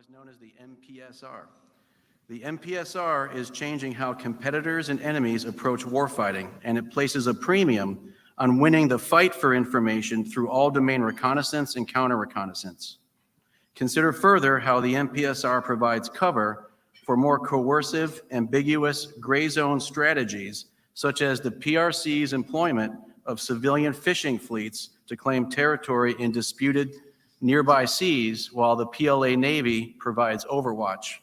otherwise known as the MPSR. The MPSR is changing how competitors and enemies approach warfighting, and it places a premium on winning the fight for information through all-domain reconnaissance and counter-reconnaissance. Consider further how the MPSR provides cover for more coercive, ambiguous, gray zone strategies, such as the PRC's employment of civilian fishing fleets to claim territory in disputed nearby seas, while the PLA Navy provides overwatch.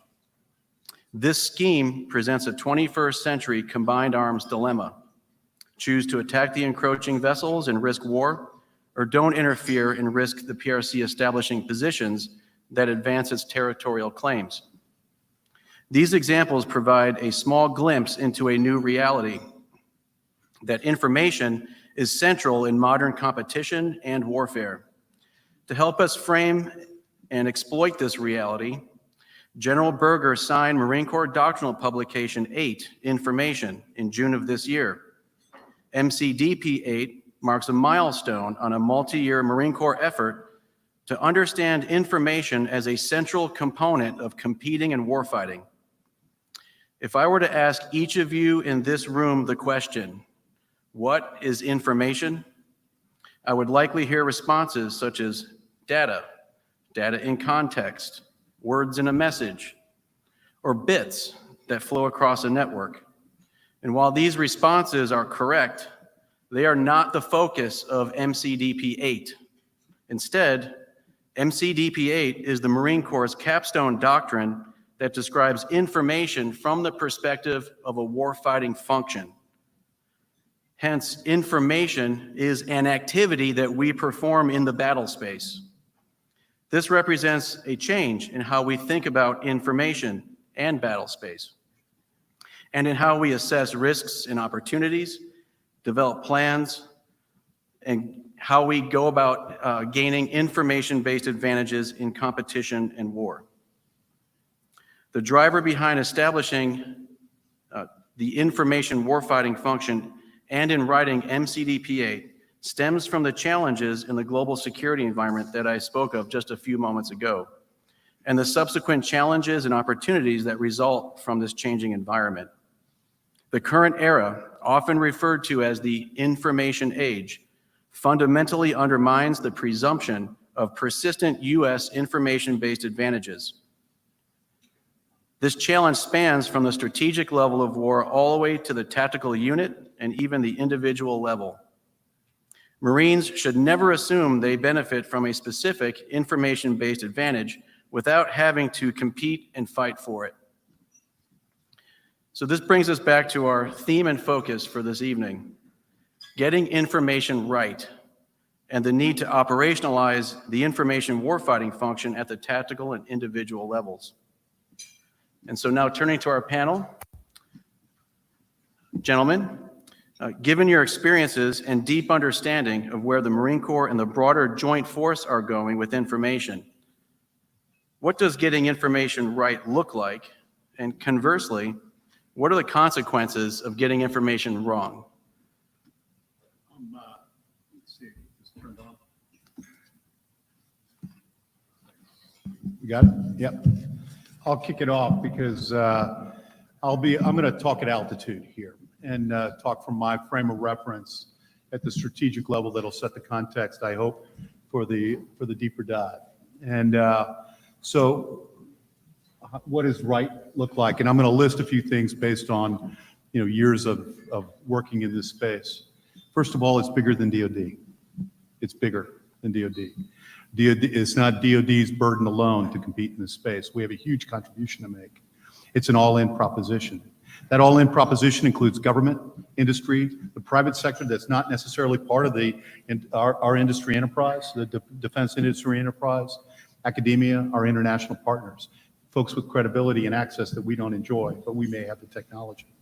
This scheme presents a 21st century combined arms dilemma. Choose to attack the encroaching vessels and risk war, or don't interfere and risk the PRC establishing positions that advance its territorial claims. These examples provide a small glimpse into a new reality, that information is central in modern competition and warfare. To help us frame and exploit this reality, General Berger signed Marine Corps Doctrinal Publication 8, Information, in June of this year. MCDP 8 marks a milestone on a multi-year Marine Corps effort to understand information as a central component of competing and warfighting. If I were to ask each of you in this room the question, what is information? I would likely hear responses such as data, data in context, words in a message, or bits that flow across a network. And while these responses are correct, they are not the focus of MCDP 8. Instead, MCDP 8 is the Marine Corps' capstone doctrine that describes information from the perspective of a warfighting function. Hence, information is an activity that we perform in the battle space. This represents a change in how we think about information and battle space, and in how we assess risks and opportunities, develop plans, and how we go about gaining information-based advantages in competition and war. The driver behind establishing the information warfighting function and in writing MCDP 8 stems from the challenges in the global security environment that I spoke of just a few moments ago, and the subsequent challenges and opportunities that result from this changing environment. The current era, often referred to as the information age, fundamentally undermines the presumption of persistent U.S. information-based advantages. This challenge spans from the strategic level of war all the way to the tactical unit and even the individual level. Marines should never assume they benefit from a specific information-based advantage without having to compete and fight for it. So this brings us back to our theme and focus for this evening, getting information right, and the need to operationalize the information warfighting function at the tactical and individual levels. And so now turning to our panel, gentlemen, given your experiences and deep understanding of where the Marine Corps and the broader Joint Force are going with information, what does getting information right look like? And conversely, what are the consequences of getting information wrong? Let's see if it's turned on. You got it? Yep. I'll kick it off because I'm going to talk at altitude here and talk from my frame of reference at the strategic level that'll set the context, I hope, for the deeper dive. And so what does right look like? And I'm going to list a few things based on years of working in this space. First of all, it's bigger than DoD. It's bigger than DoD. It's not DoD's burden alone to compete in this space. We have a huge contribution to make. It's an all-in proposition. That all-in proposition includes government, industry, the private sector that's not necessarily part of our industry enterprise, the defense industry enterprise, academia, our international partners, folks with credibility and access that we don't enjoy, but we may have the technology.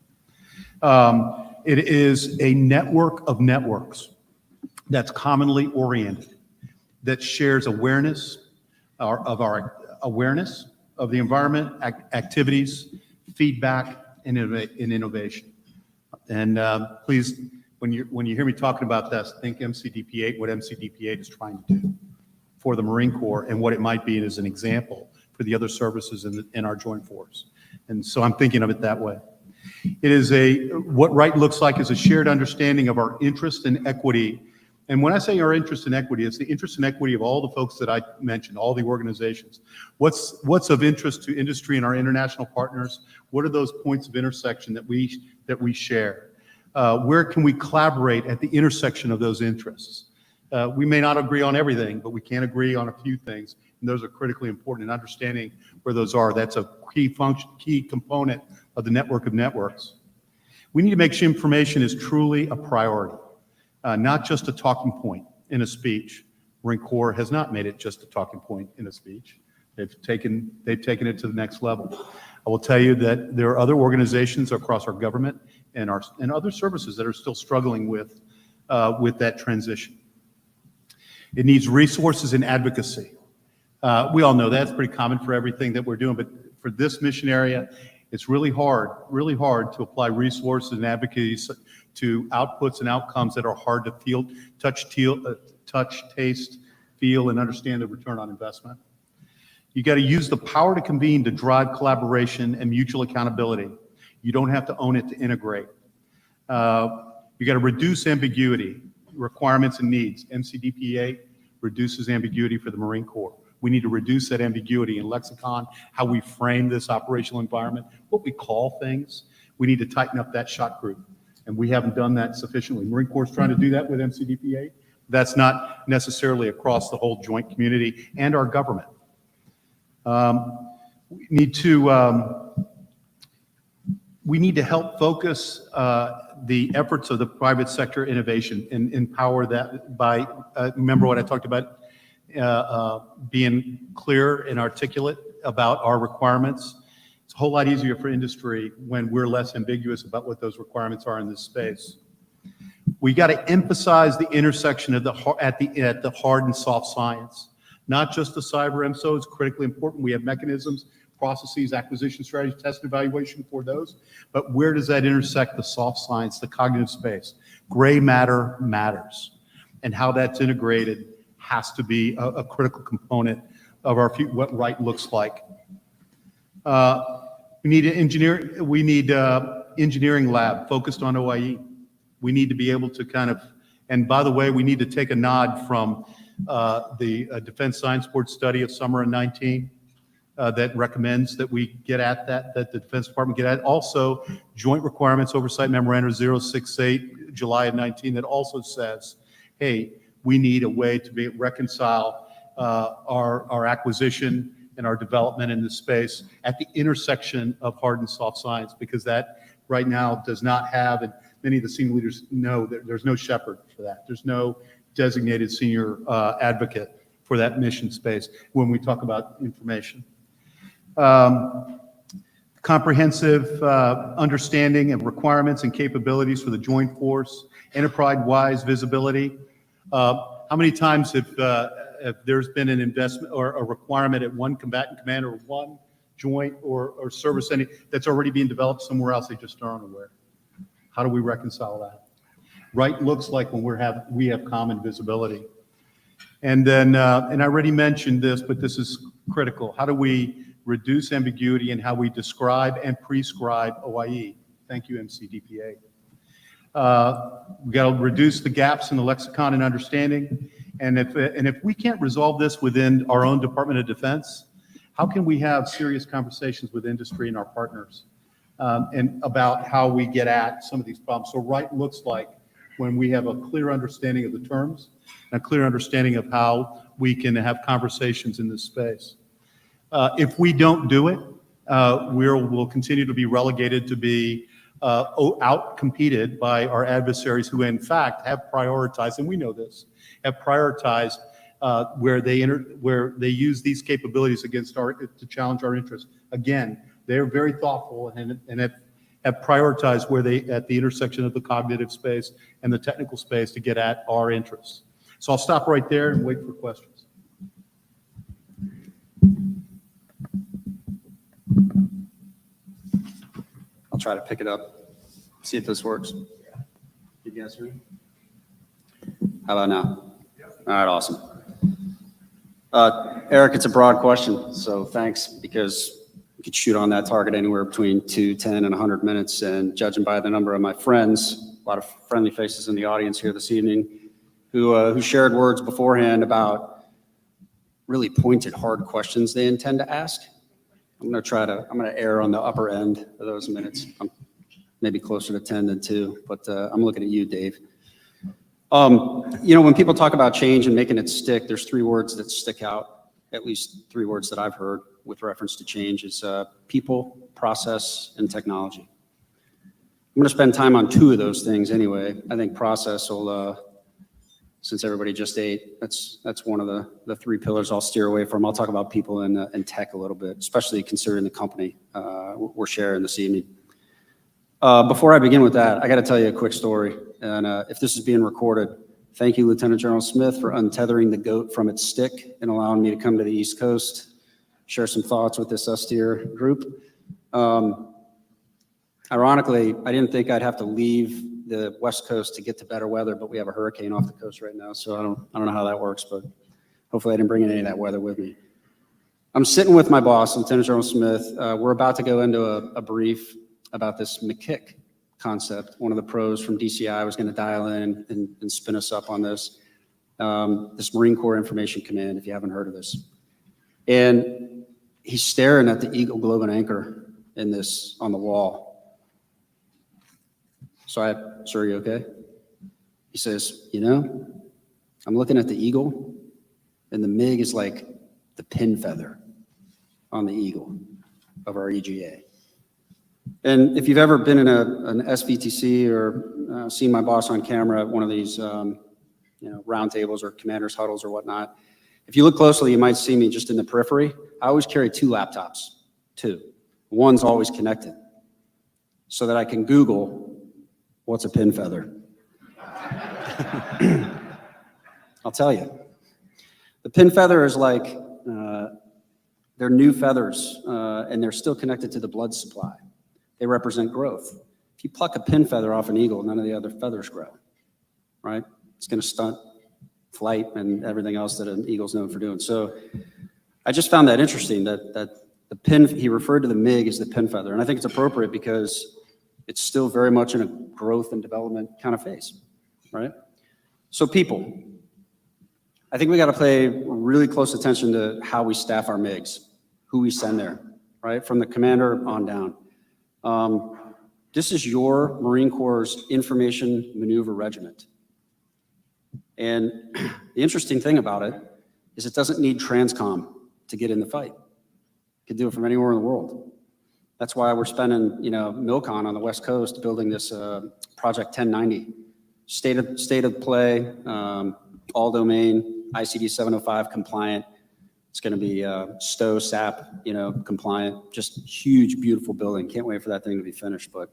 It is a network of networks that's commonly oriented, that shares awareness of our awareness of the environment, activities, feedback, and innovation. And please, when you hear me talking about this, think MCDP 8, what MCDP 8 is trying to do for the Marine Corps and what it might be as an example for the other services in our joint force. And so I'm thinking of it that way. It is what right looks like is a shared understanding of our interest and equity. And when I say our interest and equity, it's the interest and equity of all the folks that I mentioned, all the organizations. What's of interest to industry and our international partners? What are those points of intersection that we share? Where can we collaborate at the intersection of those interests? We may not agree on everything, but we can agree on a few things, and those are critically important. And understanding where those are, that's a key component of the network of networks. We need to make sure information is truly a priority, not just a talking point in a speech. Marine Corps has not made it just a talking point in a speech. They've taken it to the next level. I will tell you that there are other organizations across our government and other services that are still struggling with that transition. It needs resources and advocacy. We all know that's pretty common for everything that we're doing, but for this mission area, it's really hard to apply resources and advocacy to outputs and outcomes that are hard to feel, touch, taste, feel, and understand the return on investment. You got to use the power to convene to drive collaboration and mutual accountability. You don't have to own it to integrate. You got to reduce ambiguity, requirements and needs. MCDPA reduces ambiguity for the Marine Corps. We need to reduce that ambiguity in lexicon, how we frame this operational environment, what we call things. We need to tighten up that shot group, and we haven't done that sufficiently. Marine Corps is trying to do that with MCDPA. That's not necessarily across the whole joint community and our government. We need to help focus the efforts of the private sector innovation and empower that by, remember what I talked about, being clear and articulate about our requirements. It's a whole lot easier for industry when we're less ambiguous about what those requirements are in this space. We got to emphasize the intersection of at the hard and soft science, not just the cyber MSO. It's critically important. We have mechanisms, processes, acquisition strategies, test and evaluation for those. But where does that intersect the soft science, the cognitive space? Gray matter matters, and how that's integrated has to be a critical component of our what right looks like. We need engineering lab focused on OIE. We need to be able to and by the way, we need to take a nod from the Defense Science Board study of summer of 19 that recommends that we get at that the Defense Department get at. Also, Joint Requirements Oversight Memorandum 068, July of 19, that also says, hey, we need a way to reconcile our acquisition and our development in this space at the intersection of hard and soft science, because that right now does not have, and many of the senior leaders know that there's no shepherd for that. There's no designated senior advocate for that mission space when we talk about information. Comprehensive understanding of requirements and capabilities for the joint force, enterprise-wide visibility. How many times have there's been an investment or a requirement at one combatant command or one joint or service entity that's already being developed somewhere else, they just aren't aware? How do we reconcile that? Right looks like when we have common visibility. And then, and I already mentioned this, but this is critical. How do we reduce ambiguity in how we describe and prescribe OIE? Thank you, MCDPA. We got to reduce the gaps in the lexicon and understanding. And if we can't resolve this within our own Department of Defense, how can we have serious conversations with industry and our partners and about how we get at some of these problems? So right looks like when we have a clear understanding of the terms and a clear understanding of how we can have conversations in this space. If we don't do it, we'll continue to be relegated to be out-competed by our adversaries who in fact have prioritized, and we know this, have prioritized where they use these capabilities against to challenge our interests. Again, they're very thoughtful and have prioritized where they at the intersection of the cognitive space and the technical space to get at our interests. So I'll stop right there and wait for questions. I'll try to pick it up, see if this works. You guys hear me? How about now? All right, awesome. Eric, it's a broad question, so thanks, because we could shoot on that target anywhere between 2, 10, and 100 minutes, and judging by the number of my friends, a lot of friendly faces in the audience here this evening, who shared words beforehand about really pointed, hard questions they intend to ask. I'm going to err on the upper end of those minutes. I'm maybe closer to 10 than 2, but I'm looking at you, Dave. When people talk about change and making it stick, there's 3 words that stick out, at least 3 words that I've heard with reference to change is people, process, and technology. I'm going to spend time on 2 of those things anyway. I think process will, since everybody just ate, that's one of the 3 pillars I'll steer away from. I'll talk about people and tech a little bit, especially considering the company we're sharing this evening. Before I begin with that, I got to tell you a quick story. And if this is being recorded, thank you, Lieutenant General Smith, for untethering the goat from its stick and allowing me to come to the East Coast, share some thoughts with this austere group. Ironically, I didn't think I'd have to leave the West Coast to get to better weather, but we have a hurricane off the coast right now, so I don't know how that works, but hopefully I didn't bring any of that weather with me. I'm sitting with my boss, Lieutenant General Smith. We're about to go into a brief about this MCIC concept. One of the pros from DCI was going to dial in and spin us up on this. This Marine Corps Information Command, if you haven't heard of this. And he's staring at the Eagle Globe and Anchor on the wall. So sir, are you okay? He says, I'm looking at the Eagle, and the MiG is like the pin feather on the Eagle of our EGA. And if you've ever been in an SVTC or seen my boss on camera at one of these round tables or commander's huddles or whatnot, if you look closely, you might see me just in the periphery. I always carry 2 laptops, 2. One's always connected so that I can Google what's a pin feather. I'll tell you. The pin feather is like, they're new feathers, and they're still connected to the blood supply. They represent growth. If you pluck a pin feather off an eagle, none of the other feathers grow, right? It's going to stunt flight and everything else that an eagle's known for doing. So I just found that interesting that the pin, he referred to the MiG as the pin feather. And I think it's appropriate because it's still very much in a growth and development kind of phase, right? So people, I think we got to pay really close attention to how we staff our MiGs, who we send there, right? From the commander on down. This is your Marine Corps' Information Maneuver Regiment. And the interesting thing about it is it doesn't need transcom to get in the fight. You can do it from anywhere in the world. That's why we're spending, MILCON on the West Coast building this Project 1090, state of play, all domain, ICD 705 compliant. It's going to be STO, SAP, compliant. Just huge, beautiful building. Can't wait for that thing to be finished. But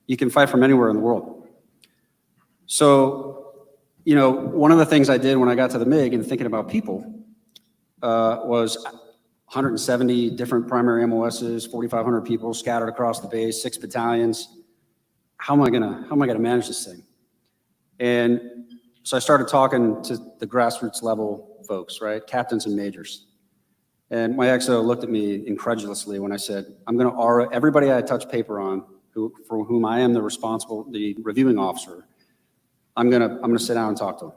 you can fight from anywhere in the world. So, one of the things I did when I got to the MiG and thinking about people was 170 different primary MOSs, 4,500 people scattered across the base, 6 battalions. How am I gonna manage this thing? And so I started talking to the grassroots level folks, right? Captains and majors. And my XO looked at me incredulously when I said, everybody I touch paper on, for whom I am the reviewing officer, I'm gonna sit down and talk to them.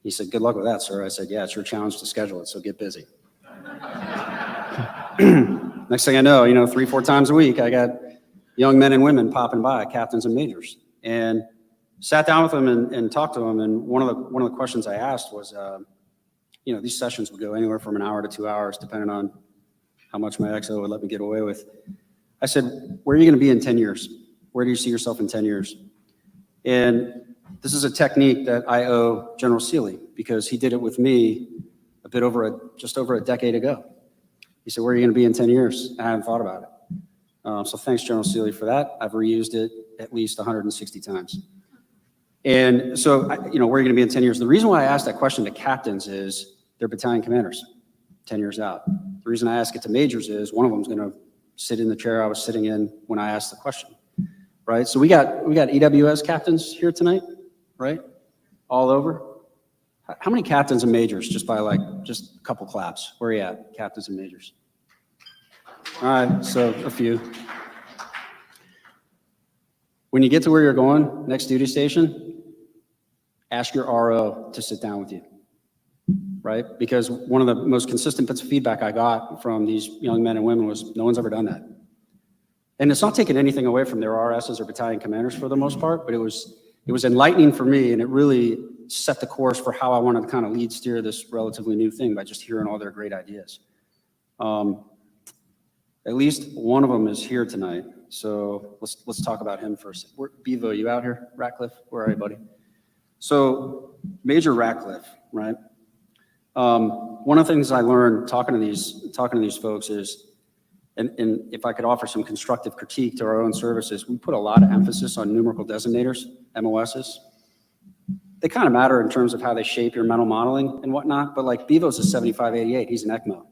He said, good luck with that, sir. I said, yeah, it's your challenge to schedule it, so get busy. Next thing I know, 3-4 times a week, I got young men and women popping by, captains and majors, and sat down with them and talked to them. And one of the questions I asked was, these sessions would go anywhere from an hour to 2 hours, depending on how much my XO would let me get away with. I said, where are you going to be in 10 years? Where do you see yourself in 10 years? And this is a technique that I owe General Seeley because he did it with me just over a decade ago. He said, where are you going to be in 10 years? I haven't thought about it. So thanks, General Seeley, for that. I've reused it at least 160 times. And so, where are you going to be in 10 years? The reason why I asked that question to captains is they're battalion commanders 10 years out. The reason I ask it to majors is one of them is going to sit in the chair I was sitting in when I asked the question, right? So we got EWS captains here tonight, right? All over. How many captains and majors, just by like, just a couple claps? Where are you at, captains and majors? All right, so a few. When you get to where you're going, next duty station, ask your RO to sit down with you, right? Because one of the most consistent bits of feedback I got from these young men and women was, no one's ever done that. And it's not taking anything away from their RSs or battalion commanders for the most part, but it was enlightening for me, and it really set the course for how I wanted to kind of lead steer this relatively new thing by just hearing all their great ideas. At least one of them is here tonight, so let's talk about him first. Bevo, you out here? Ratcliffe, where are you, buddy? So Major Ratcliffe, right? One of the things I learned talking to these folks is, and if I could offer some constructive critique to our own services, we put a lot of emphasis on numerical designators, MOSs. They kind of matter in terms of how they shape your mental modeling and whatnot, but like Bevo's a 7588, he's an ECMO.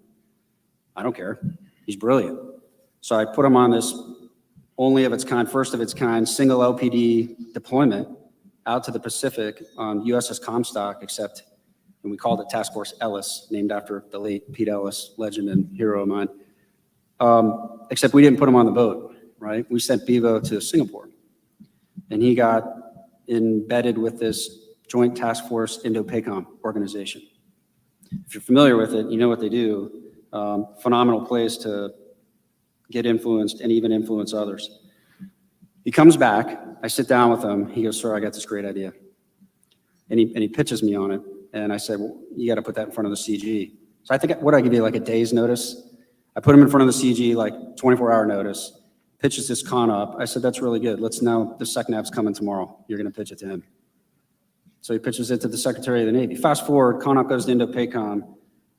I don't care, he's brilliant. So I put him on this only of its kind, first of its kind, single LPD deployment out to the Pacific on USS Comstock, except, and we called it Task Force Ellis, named after the late Pete Ellis, legend and hero of mine. Except we didn't put him on the boat, right? We sent Bevo to Singapore, and he got embedded with this Joint Task Force Indo-PACOM organization. If you're familiar with it, you know what they do. Phenomenal place to get influenced and even influence others. He comes back, I sit down with him, he goes, sir, I got this great idea. And he pitches me on it, and I said, well, you got to put that in front of the CG. So I think, what I give you, like a day's notice? I put him in front of the CG, like 24-hour notice, pitches this con up. I said, that's really good. Let's know the SecNav's coming tomorrow. You're going to pitch it to him. So he pitches it to the Secretary of the Navy. Fast forward, con up goes to Indo-PACOM.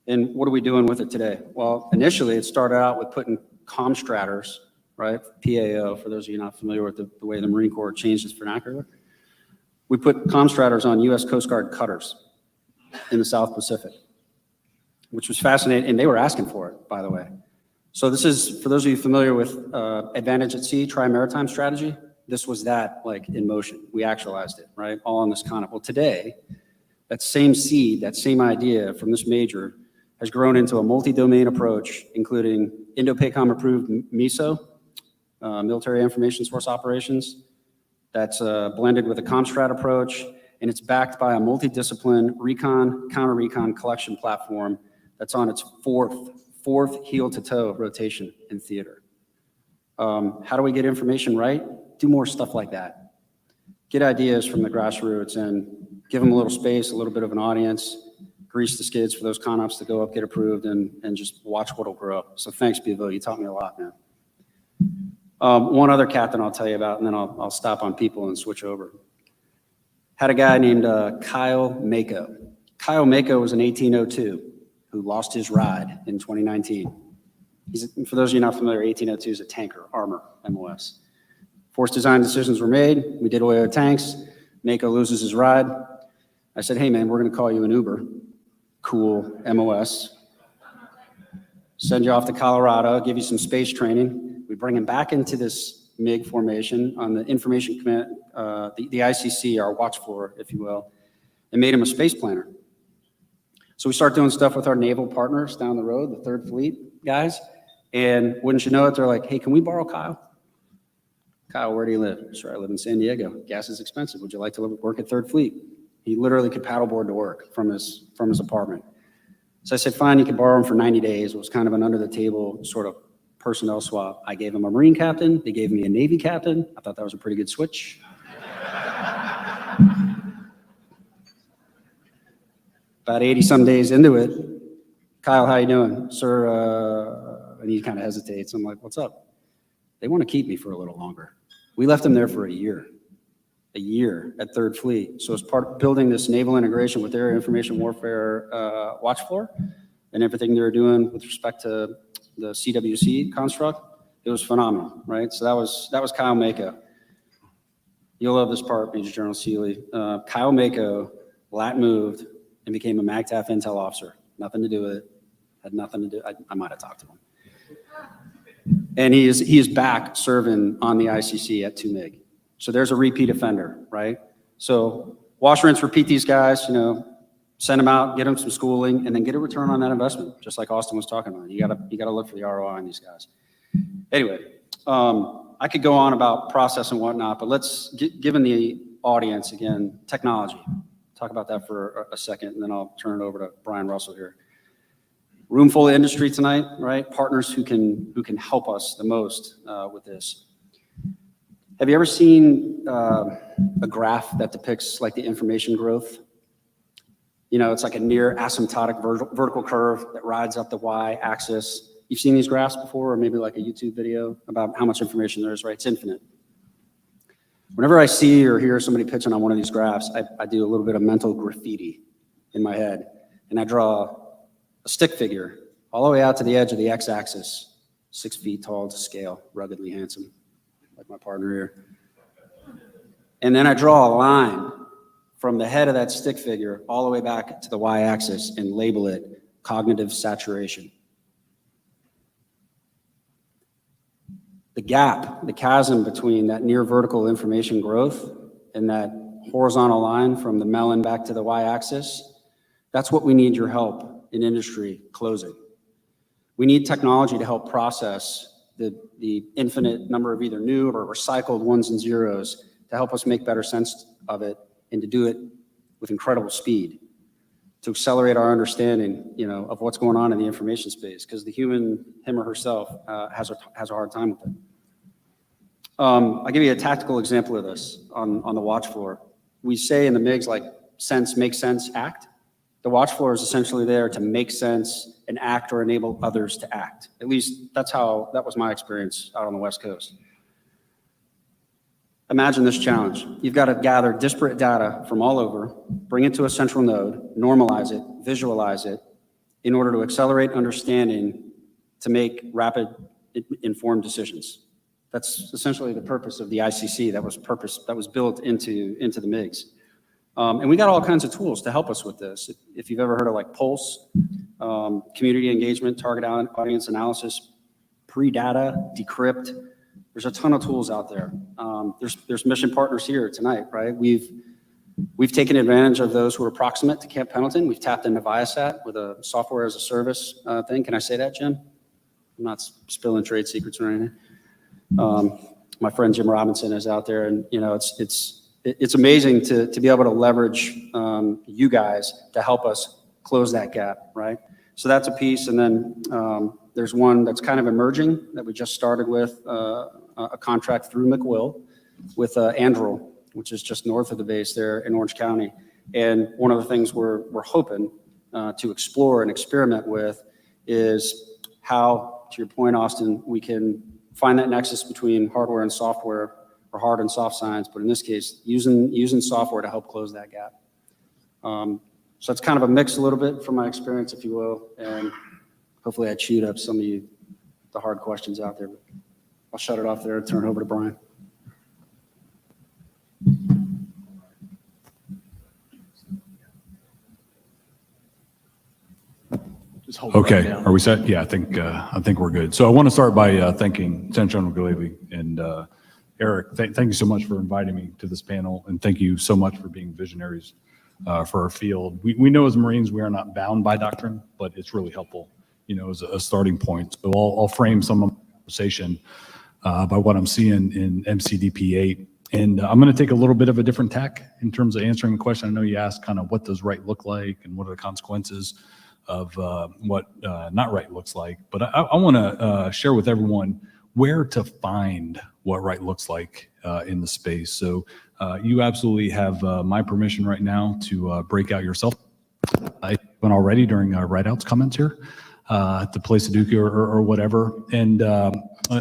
And what are we doing with it today? Well, initially it started out with putting Comstrators, right? PAO, for those of you not familiar with the way the Marine Corps changed its vernacular. We put Comstrators on U.S. Coast Guard cutters in the South Pacific, which was fascinating, and they were asking for it, by the way. So this is, for those of you familiar with Advantage at Sea, Tri-Maritime Strategy, this was that, like, in motion. We actualized it, right? All on this concept. Well, today, that same seed, that same idea from this major has grown into a multi-domain approach, including Indo-PACOM approved MISO, Military Information Source Operations. That's blended with a Comstrat approach, and it's backed by a multidiscipline recon, counter-recon collection platform that's on its fourth heel-to-toe rotation in theater. How do we get information right? Do more stuff like that. Get ideas from the grassroots and give them a little space, a little bit of an audience, grease the skids for those con-ops to go up, get approved, and just watch what'll grow. So thanks, Bevo. You taught me a lot, man. One other captain I'll tell you about, and then I'll stop on people and switch over. Had a guy named Kyle Mako. Kyle Mako was an 1802 who lost his ride in 2019. For those of you not familiar, 1802 is a tanker, armor, MOS. Force design decisions were made. We did away with tanks. Mako loses his ride. I said, hey, man, we're going to call you an Uber. Cool, MOS. Send you off to Colorado, give you some space training. We bring him back into this MiG formation on the information command, the ICC, our watch floor, if you will, and made him a space planner. So we start doing stuff with our naval partners down the road, the 3rd Fleet guys, and wouldn't you know it, they're like, hey, can we borrow Kyle? Kyle, where do you live? Sure, I live in San Diego. Gas is expensive. Would you like to work at 3rd Fleet? He literally could paddleboard to work from his apartment. So I said, fine, you can borrow him for 90 days. It was kind of an under-the-table sort of personnel swap. I gave him a Marine captain. They gave me a Navy captain. I thought that was a pretty good switch. About 80-some days into it, Kyle, how you doing? Sir, and he kind of hesitates. I'm like, what's up? They want to keep me for a little longer. We left him there for a year at 3rd Fleet. So as part of building this naval integration with their information warfare watch floor and everything they were doing with respect to the CWC construct, it was phenomenal, right? So that was Kyle Mako. You'll love this part, Major General Seeley. Kyle Mako lat moved and became a MAGTF intel officer. Nothing to do with it. Had nothing to do. I might have talked to him. And he is back serving on the ICC at 2 MiG. So there's a repeat offender, right? So wash, rinse, repeat these guys, send them out, get them some schooling, and then get a return on that investment, just like Austin was talking about. You gotta look for the ROI on these guys. Anyway, I could go on about process and whatnot, but let's, given the audience, again, technology, talk about that for a second, and then I'll turn it over to Brian Russell here. Room full of industry tonight, right? Partners who can help us the most with this. Have you ever seen a graph that depicts like the information growth? You know, it's like a near asymptotic vertical curve that rides up the y-axis. You've seen these graphs before, or maybe like a YouTube video about how much information there is, right? It's infinite. Whenever I see or hear somebody pitching on one of these graphs, I do a little bit of mental graffiti in my head, and I draw a stick figure all the way out to the edge of the x-axis, 6 feet tall to scale, ruggedly handsome, like my partner here. And then I draw a line from the head of that stick figure all the way back to the y-axis and label it cognitive saturation. The gap, the chasm between that near vertical information growth and that horizontal line from the melon back to the y-axis, that's what we need your help in industry closing. We need technology to help process the infinite number of either new or recycled ones and zeros to help us make better sense of it and to do it with incredible speed, to accelerate our understanding, you know, of what's going on in the information space, because the human, him or herself, has a hard time with it. I'll give you a tactical example of this on the watch floor. We say in the MIGs, like, sense, make sense, act. The watch floor is essentially there to make sense and act or enable others to act. At least that was my experience out on the West Coast. Imagine this challenge. You've got to gather disparate data from all over, bring it to a central node, normalize it, visualize it, in order to accelerate understanding to make rapid, informed decisions. That's essentially the purpose of the ICC that was built into the MIGs. And we got all kinds of tools to help us with this. If you've ever heard of like Pulse, community engagement, target audience analysis, pre-data, decrypt, there's a ton of tools out there. There's mission partners here tonight, right? We've taken advantage of those who are proximate to Camp Pendleton. We've tapped into Viasat with a software as a service thing. Can I say that, Jim? I'm not spilling trade secrets or anything. My friend Jim Robinson is out there, and you know it's amazing to be able to leverage you guys to help us close that gap, right? So that's a piece, and then there's one that's kind of emerging that we just started with a contract through McWill with Anduril, which is just north of the base there in Orange County. And one of the things we're hoping to explore and experiment with is how, to your point, Austin, we can find that nexus between hardware and software, or hard and soft science, but in this case, using software to help close that gap. So it's kind of a mix a little bit from my experience, if you will, and hopefully I chewed up some of the hard questions out there. But I'll shut it off there and turn it over to Brian. Okay, are we set? Yeah, I think we're good. So I want to start by thanking Lieutenant General Galevy and Eric. Thank you so much for inviting me to this panel, and thank you so much for being visionaries for our field. We know as Marines we are not bound by doctrine, but it's really helpful, you know, as a starting point. So I'll frame some of my conversation by what I'm seeing in MCDP 8. And I'm going to take a little bit of a different tack in terms of answering the question. I know you asked kind of what does right look like and what are the consequences of what not right looks like. But I want to share with everyone where to find what right looks like in the space. So you absolutely have my permission right now to break out yourself. I went already during Right Out's comments here to play Sudoku or whatever. And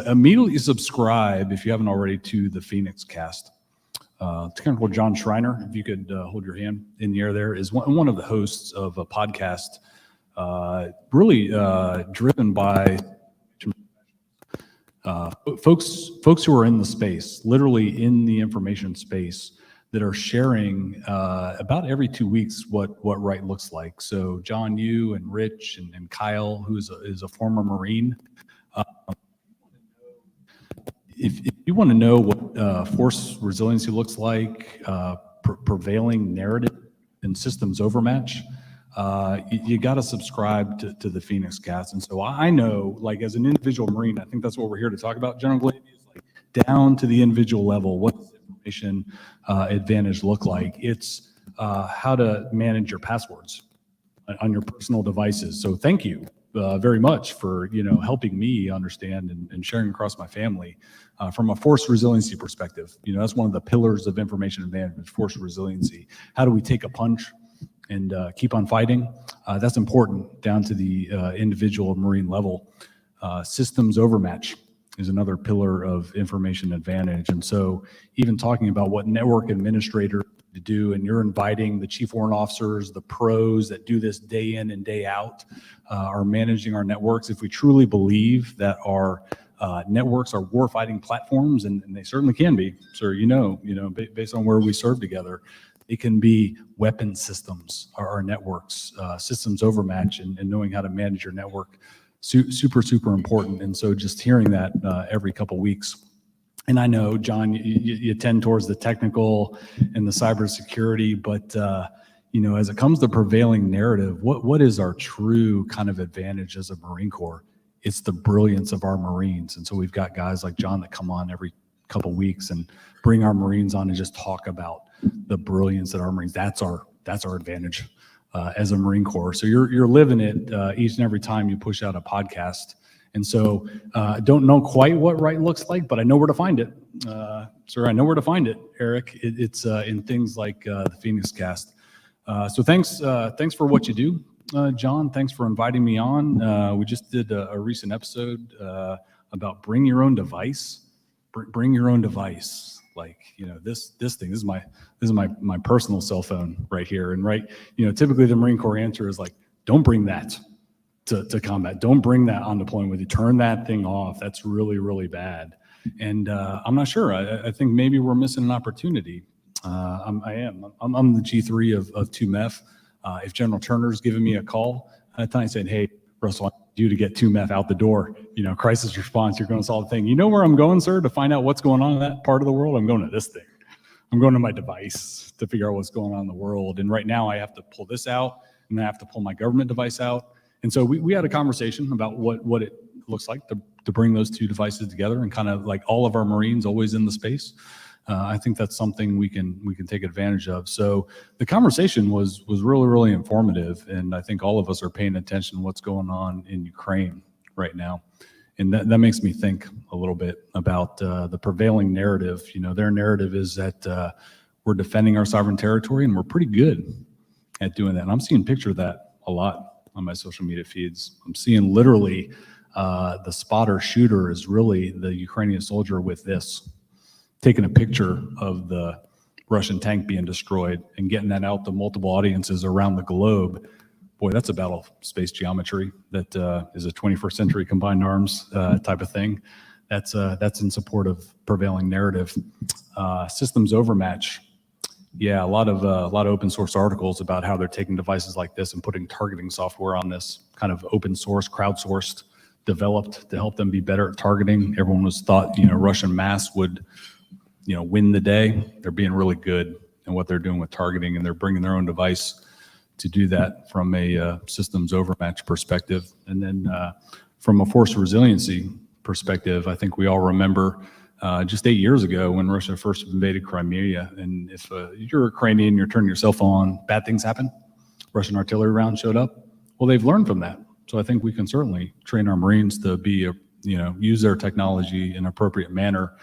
immediately subscribe, if you haven't already, to the Phoenix Cast. Technical John Schreiner, if you could hold your hand in the air there, is one of the hosts of a podcast really driven by folks who are in the space, literally in the information space, that are sharing about every 2 weeks what right looks like. So John, you and Rich and Kyle, who is a former Marine, if you want to know what force resiliency looks like, prevailing narrative and systems overmatch, you got to subscribe to the Phoenix Cast. And so I know, like as an individual Marine, I think that's what we're here to talk about, General Glavy, is like down to the individual level. What does information advantage look like? It's how to manage your passwords on your personal devices. So thank you very much for, helping me understand and sharing across my family from a force resiliency perspective. That's one of the pillars of information advantage, force resiliency. How do we take a punch and keep on fighting? That's important down to the individual Marine level. Systems overmatch is another pillar of information advantage. And so even talking about what network administrator to do, and you're inviting the chief warrant officers, the pros that do this day in and day out, are managing our networks. If we truly believe that our networks are warfighting platforms, and they certainly can be, sir, based on where we serve together, it can be weapon systems, our networks, systems overmatch, and knowing how to manage your network, super, super important. And so just hearing that every couple weeks. And I know, John, you tend towards the technical and the cybersecurity, but as it comes to prevailing narrative, what is our true kind of advantage as a Marine Corps? It's the brilliance of our Marines. And so we've got guys like John that come on every couple weeks and bring our Marines on and just talk about the brilliance that our Marines. That's our advantage as a Marine Corps. So you're living it each and every time you push out a podcast. And so I don't know quite what right looks like, but I know where to find it. Sir, I know where to find it, Eric. It's in things like the Phoenix Cast. So thanks for what you do, John. Thanks for inviting me on. We just did a recent episode about bring your own device. Bring your own device. Like, this thing, this is my personal cell phone right here. And typically the Marine Corps answer is like, don't bring that to combat. Don't bring that on deployment with you. Turn that thing off. That's really, really bad. And I'm not sure. I think maybe we're missing an opportunity. I'm the G3 of 2MEF. If General Turner's giving me a call, I said, hey, Russell, I need you to get 2MEF out the door. Crisis response, you're going to solve the thing. You know where I'm going, sir, to find out what's going on in that part of the world? I'm going to this thing. I'm going to my device to figure out what's going on in the world. And right now I have to pull this out, and I have to pull my government device out. And so we had a conversation about what it looks like to bring those two devices together, and kind of like all of our Marines always in the space. I think that's something we can take advantage of. So the conversation was really, really informative, and I think all of us are paying attention to what's going on in Ukraine right now. And that makes me think a little bit about the prevailing narrative. Their narrative is that we're defending our sovereign territory, and we're pretty good at doing that. And I'm seeing pictures of that a lot on my social media feeds. I'm seeing literally the spotter shooter is really the Ukrainian soldier with this, taking a picture of the Russian tank being destroyed and getting that out to multiple audiences around the globe. Boy, that's a battle space geometry that is a 21st century combined arms type of thing. That's in support of prevailing narrative. Systems overmatch. Yeah, a lot of open source articles about how they're taking devices like this and putting targeting software on this, kind of open source, crowdsourced, developed to help them be better at targeting. Everyone was thought, Russian mass would, win the day. They're being really good in what they're doing with targeting, and they're bringing their own device to do that from a systems overmatch perspective. And then from a force resiliency perspective, I think we all remember just 8 years ago when Russia first invaded Crimea. And if you're Ukrainian, you're turning your cell phone on, bad things happen. Russian artillery rounds showed up. Well, they've learned from that. So I think we can certainly train our Marines to be, use their technology in an appropriate manner,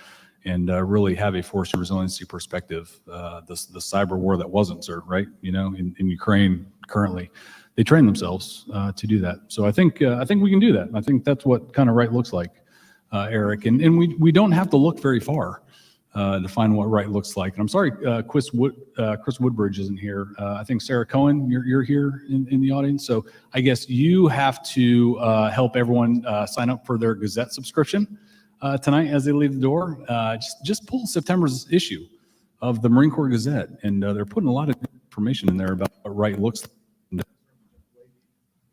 and really have a force resiliency perspective. The cyber war that wasn't, sir, right? In Ukraine currently, they train themselves to do that. So I think we can do that. I think that's what kind of right looks like, Eric. And we don't have to look very far to find what right looks like. And I'm sorry, Chris Woodbridge isn't here. I think Sarah Cohen, you're here in the audience. So I guess you have to help everyone sign up for their Gazette subscription tonight as they leave the door. Just pull September's issue of the Marine Corps Gazette, and they're putting a lot of information in there about what right looks like.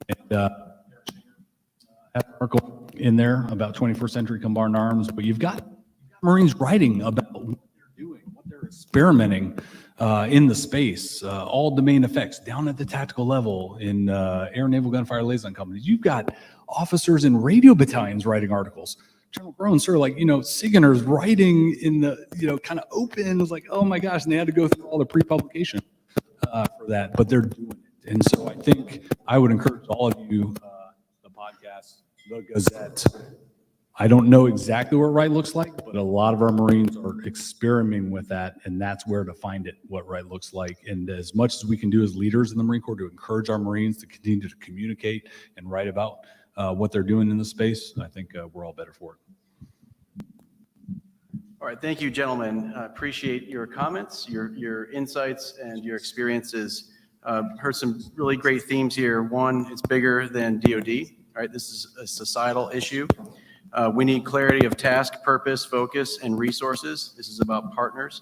And have an article in there about 21st century combined arms, but you've got Marines writing about what they're doing, what they're experimenting in the space, all domain effects down at the tactical level in Air Naval Gunfire Liaison Companies. You've got officers in radio battalions writing articles. General Groen, sir, like, Sigener's writing in the, kind of open. It was like, oh my gosh, and they had to go through all the pre-publication for that, but they're doing it. And so I think I would encourage all of you, the podcast, the Gazette. I don't know exactly what right looks like, but a lot of our Marines are experimenting with that, and that's where to find it, what right looks like. And as much as we can do as leaders in the Marine Corps to encourage our Marines to continue to communicate and write about what they're doing in the space, I think we're all better for it. All right, thank you, gentlemen. I appreciate your comments, your insights, and your experiences. Heard some really great themes here. One, it's bigger than DoD. All right, this is a societal issue. We need clarity of task, purpose, focus, and resources. This is about partners.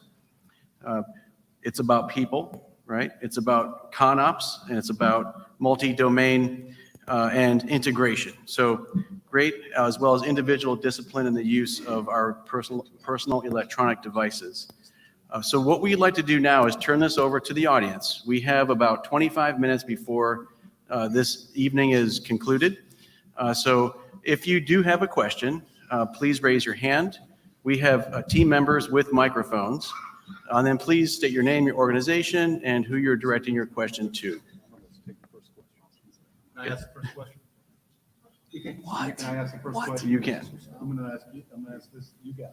It's about people, right? It's about ConOps, and it's about multi-domain and integration. So great, as well as individual discipline in the use of our personal electronic devices. So what we'd like to do now is turn this over to the audience. We have about 25 minutes before this evening is concluded. So if you do have a question, please raise your hand. We have team members with microphones. And then please state your name, your organization, and who you're directing your question to. Can I ask the first question? What? Can I ask the first What? question? You can. I'm going to ask this, you guys.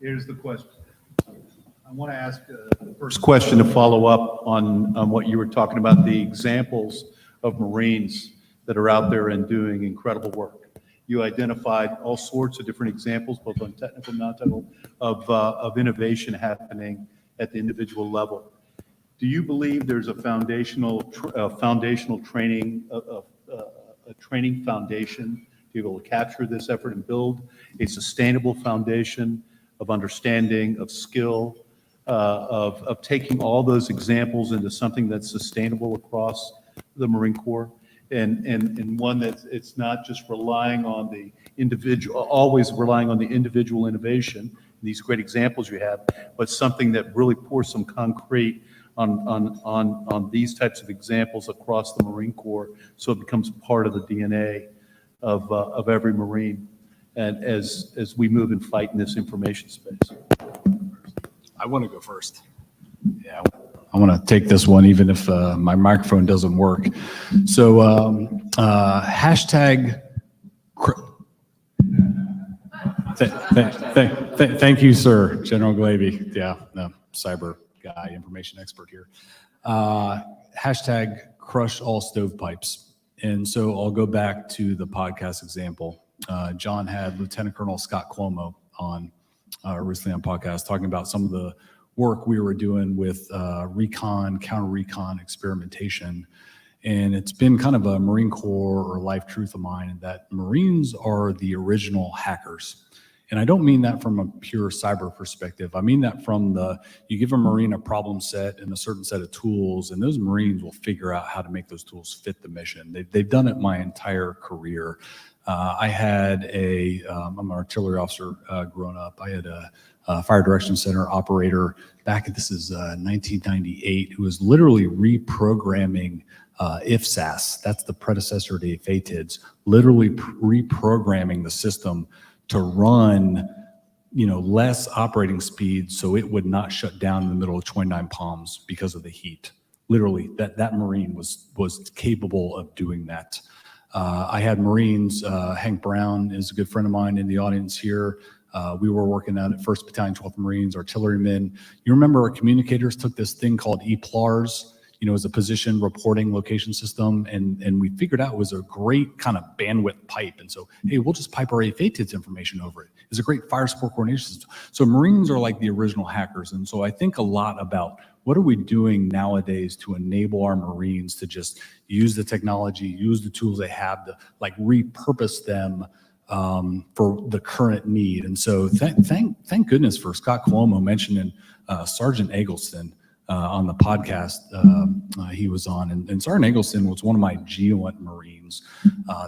Here's the question. I want to ask the first question to follow up on what you were talking about, the examples of Marines that are out there and doing incredible work. You identified all sorts of different examples, both on technical and non-technical, of innovation happening at the individual level. Do you believe there's a foundational training, a training foundation to be able to capture this effort and build a sustainable foundation of understanding, of skill, of taking all those examples into something that's sustainable across the Marine Corps? And one that it's not just relying on the individual, always relying on the individual innovation, these great examples you have, but something that really pours some concrete on these types of examples across the Marine Corps, so it becomes part of the DNA of every Marine, and as we move and fight in this information space. I want to go first. Yeah, I want to take this one, even if my microphone doesn't work. So hashtag. Thank you, sir, General Glavy. Yeah, no, cyber guy, information expert here. Hashtag crush all stovepipes. And so I'll go back to the podcast example. John had Lieutenant Colonel Scott Cuomo on recently on podcast talking about some of the work we were doing with recon, counter recon experimentation. And it's been kind of a Marine Corps or life truth of mine in that Marines are the original hackers. And I don't mean that from a pure cyber perspective. I mean that from you give a Marine a problem set and a certain set of tools, and those Marines will figure out how to make those tools fit the mission. They've done it my entire career. I had I'm an artillery officer growing up. I had a fire direction center operator back this is 1998, who was literally reprogramming IFSAS. That's the predecessor to FATIDS, literally reprogramming the system to run, less operating speed so it would not shut down in the middle of 29 Palms because of the heat. Literally, that Marine was capable of doing that. I had Marines, Hank Brown is a good friend of mine in the audience here. We were working out at 1st Battalion, 12th Marines, artillerymen. You remember our communicators took this thing called EPLARS, as a position reporting location system, and we figured out it was a great kind of bandwidth pipe. And so, hey, we'll just pipe our FATIDS information over it. It's a great fire support coordination system. So Marines are like the original hackers. And so I think a lot about what are we doing nowadays to enable our Marines to just use the technology, use the tools they have to repurpose them for the current need. And so thank goodness for Scott Cuomo mentioning Sergeant Eggleston on the podcast he was on. And Sergeant Eggleston was one of my GEOINT Marines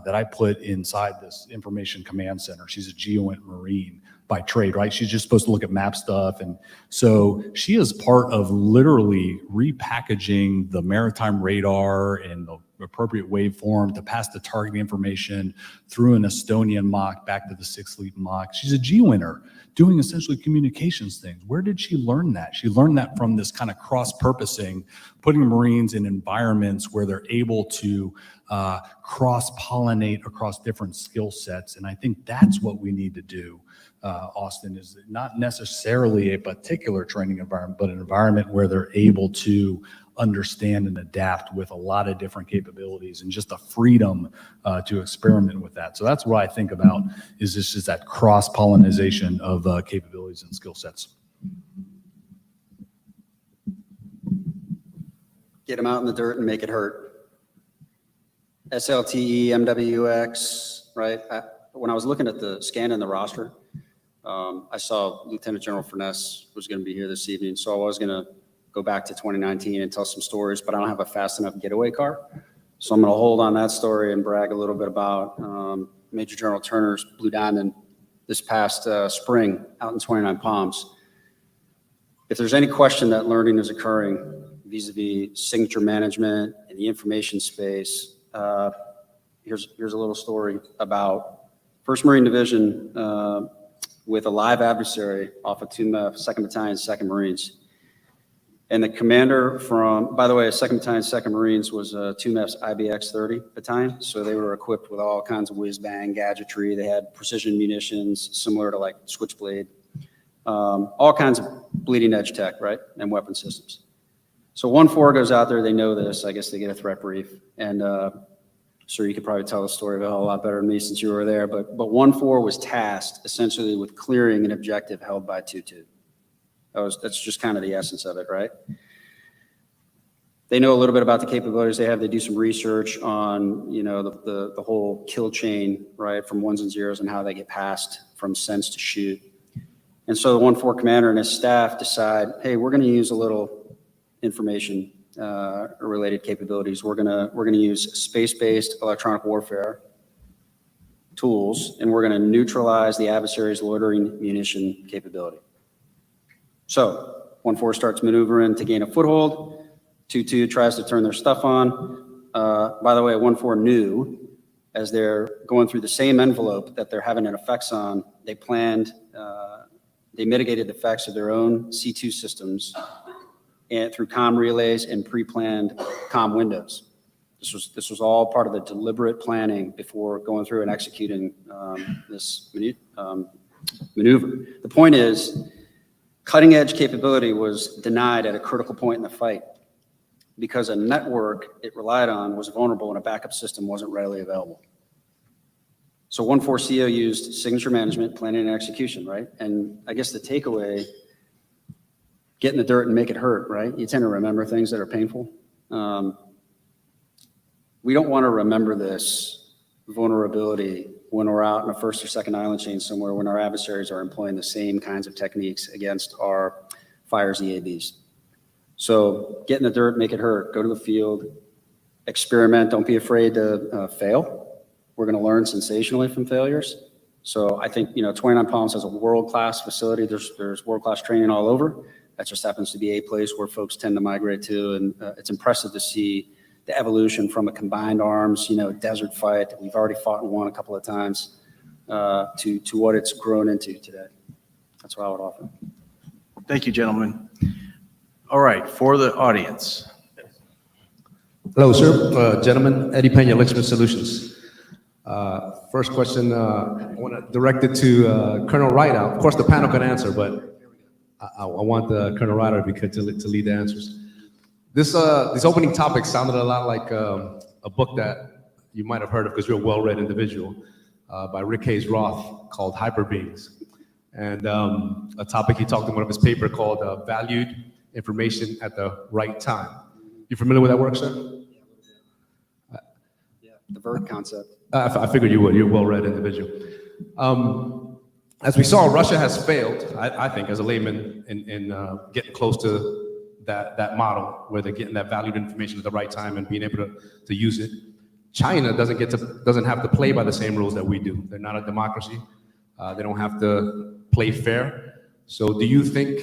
that I put inside this information command center. She's a GEOINT Marine. by trade, right? She's just supposed to look at map stuff. And so she is part of literally repackaging the maritime radar and the appropriate waveform to pass the targeting information through an Estonian mock back to the 6th Fleet mock. She's a G winner doing essentially communications things. Where did she learn that? She learned that from this kind of cross-purposing, putting Marines in environments where they're able to cross-pollinate across different skill sets. And I think that's what we need to do, Austin, is not necessarily a particular training environment, but an environment where they're able to understand and adapt with a lot of different capabilities and just the freedom to experiment with that. So that's what I think about is this is that cross-pollination of capabilities and skill sets. Get them out in the dirt and make it hurt. SLTE, MWX, right? When I was looking at the scan in the roster, I saw Lieutenant General Furness was going to be here this evening, so I was going to go back to 2019 and tell some stories, but I don't have a fast enough getaway car. So I'm going to hold on that story and brag a little bit about Major General Turner's Blue Diamond this past spring out in 29 Palms. If there's any question that learning is occurring vis-a-vis signature management and the information space, here's a little story about 1st Marine Division with a live adversary off of 2nd Battalion, 2nd Marines. And the commander from, by the way, 2nd Battalion, 2nd Marines was 2MEF's IBX-30 battalion. So they were equipped with all kinds of whiz-bang gadgetry. They had precision munitions, similar to like Switchblade, all kinds of bleeding edge tech, right? And weapon systems. So 1-4 goes out there. They know this. I guess they get a threat brief. And sir, you could probably tell the story a whole lot better than me since you were there. But 1-4 was tasked essentially with clearing an objective held by 2-2. That's just kind of the essence of it, right? They know a little bit about the capabilities they have. They do some research on, you know, the whole kill chain, right, from 1s and 0s and how they get passed from sense to shoot. And so the 1-4 commander and his staff decide, hey, we're going to use a little information related capabilities. We're going to use space-based electronic warfare tools, and we're going to neutralize the adversary's loitering munition capability. So 1-4 starts maneuvering to gain a foothold. 2-2 tries to turn their stuff on. By the way, 1-4 knew as they're going through the same envelope that they're having an effects on, they planned, they mitigated the effects of their own C2 systems and through comm relays and pre-planned comm windows. This was all part of the deliberate planning before going through and executing this maneuver. The point is, cutting edge capability was denied at a critical point in the fight because a network it relied on was vulnerable and a backup system wasn't readily available. So 1-4 CO used signature management, planning, and execution, right? And I guess the takeaway, get in the dirt and make it hurt, right? You tend to remember things that are painful. We don't want to remember this vulnerability when we're out in a 1st or 2nd island chain somewhere when our adversaries are employing the same kinds of techniques against our fires EABs. So get in the dirt, make it hurt, go to the field, experiment, don't be afraid to fail. We're going to learn sensationally from failures. So I think, 29 Palms has a world-class facility. There's world-class training all over. That just happens to be a place where folks tend to migrate to. And it's impressive to see the evolution from a combined arms, desert fight that we've already fought and won a couple of times to what it's grown into today. That's what I would offer. Thank you, gentlemen. All right, for the audience. Hello, sir. Gentlemen, Eddie Pena, Lexman Solutions. First question, I want to direct it to Colonel Rideout. Of course, the panel can answer, but I want the Colonel Rideout to lead the answers. These opening topics sounded a lot like a book that you might have heard of because you're a well-read individual by Rick Hayes Roth called Hyperbeings. And a topic he talked in one of his paper called Valued Information at the Right Time. You familiar with that work, sir? Yeah, the VERT concept. I figured you would. You're a well-read individual. As we saw, Russia has failed, I think, as a layman, in getting close to that model where they're getting that valued information at the right time and being able to use it. China doesn't have to play by the same rules that we do. They're not a democracy. They don't have to play fair. So do you think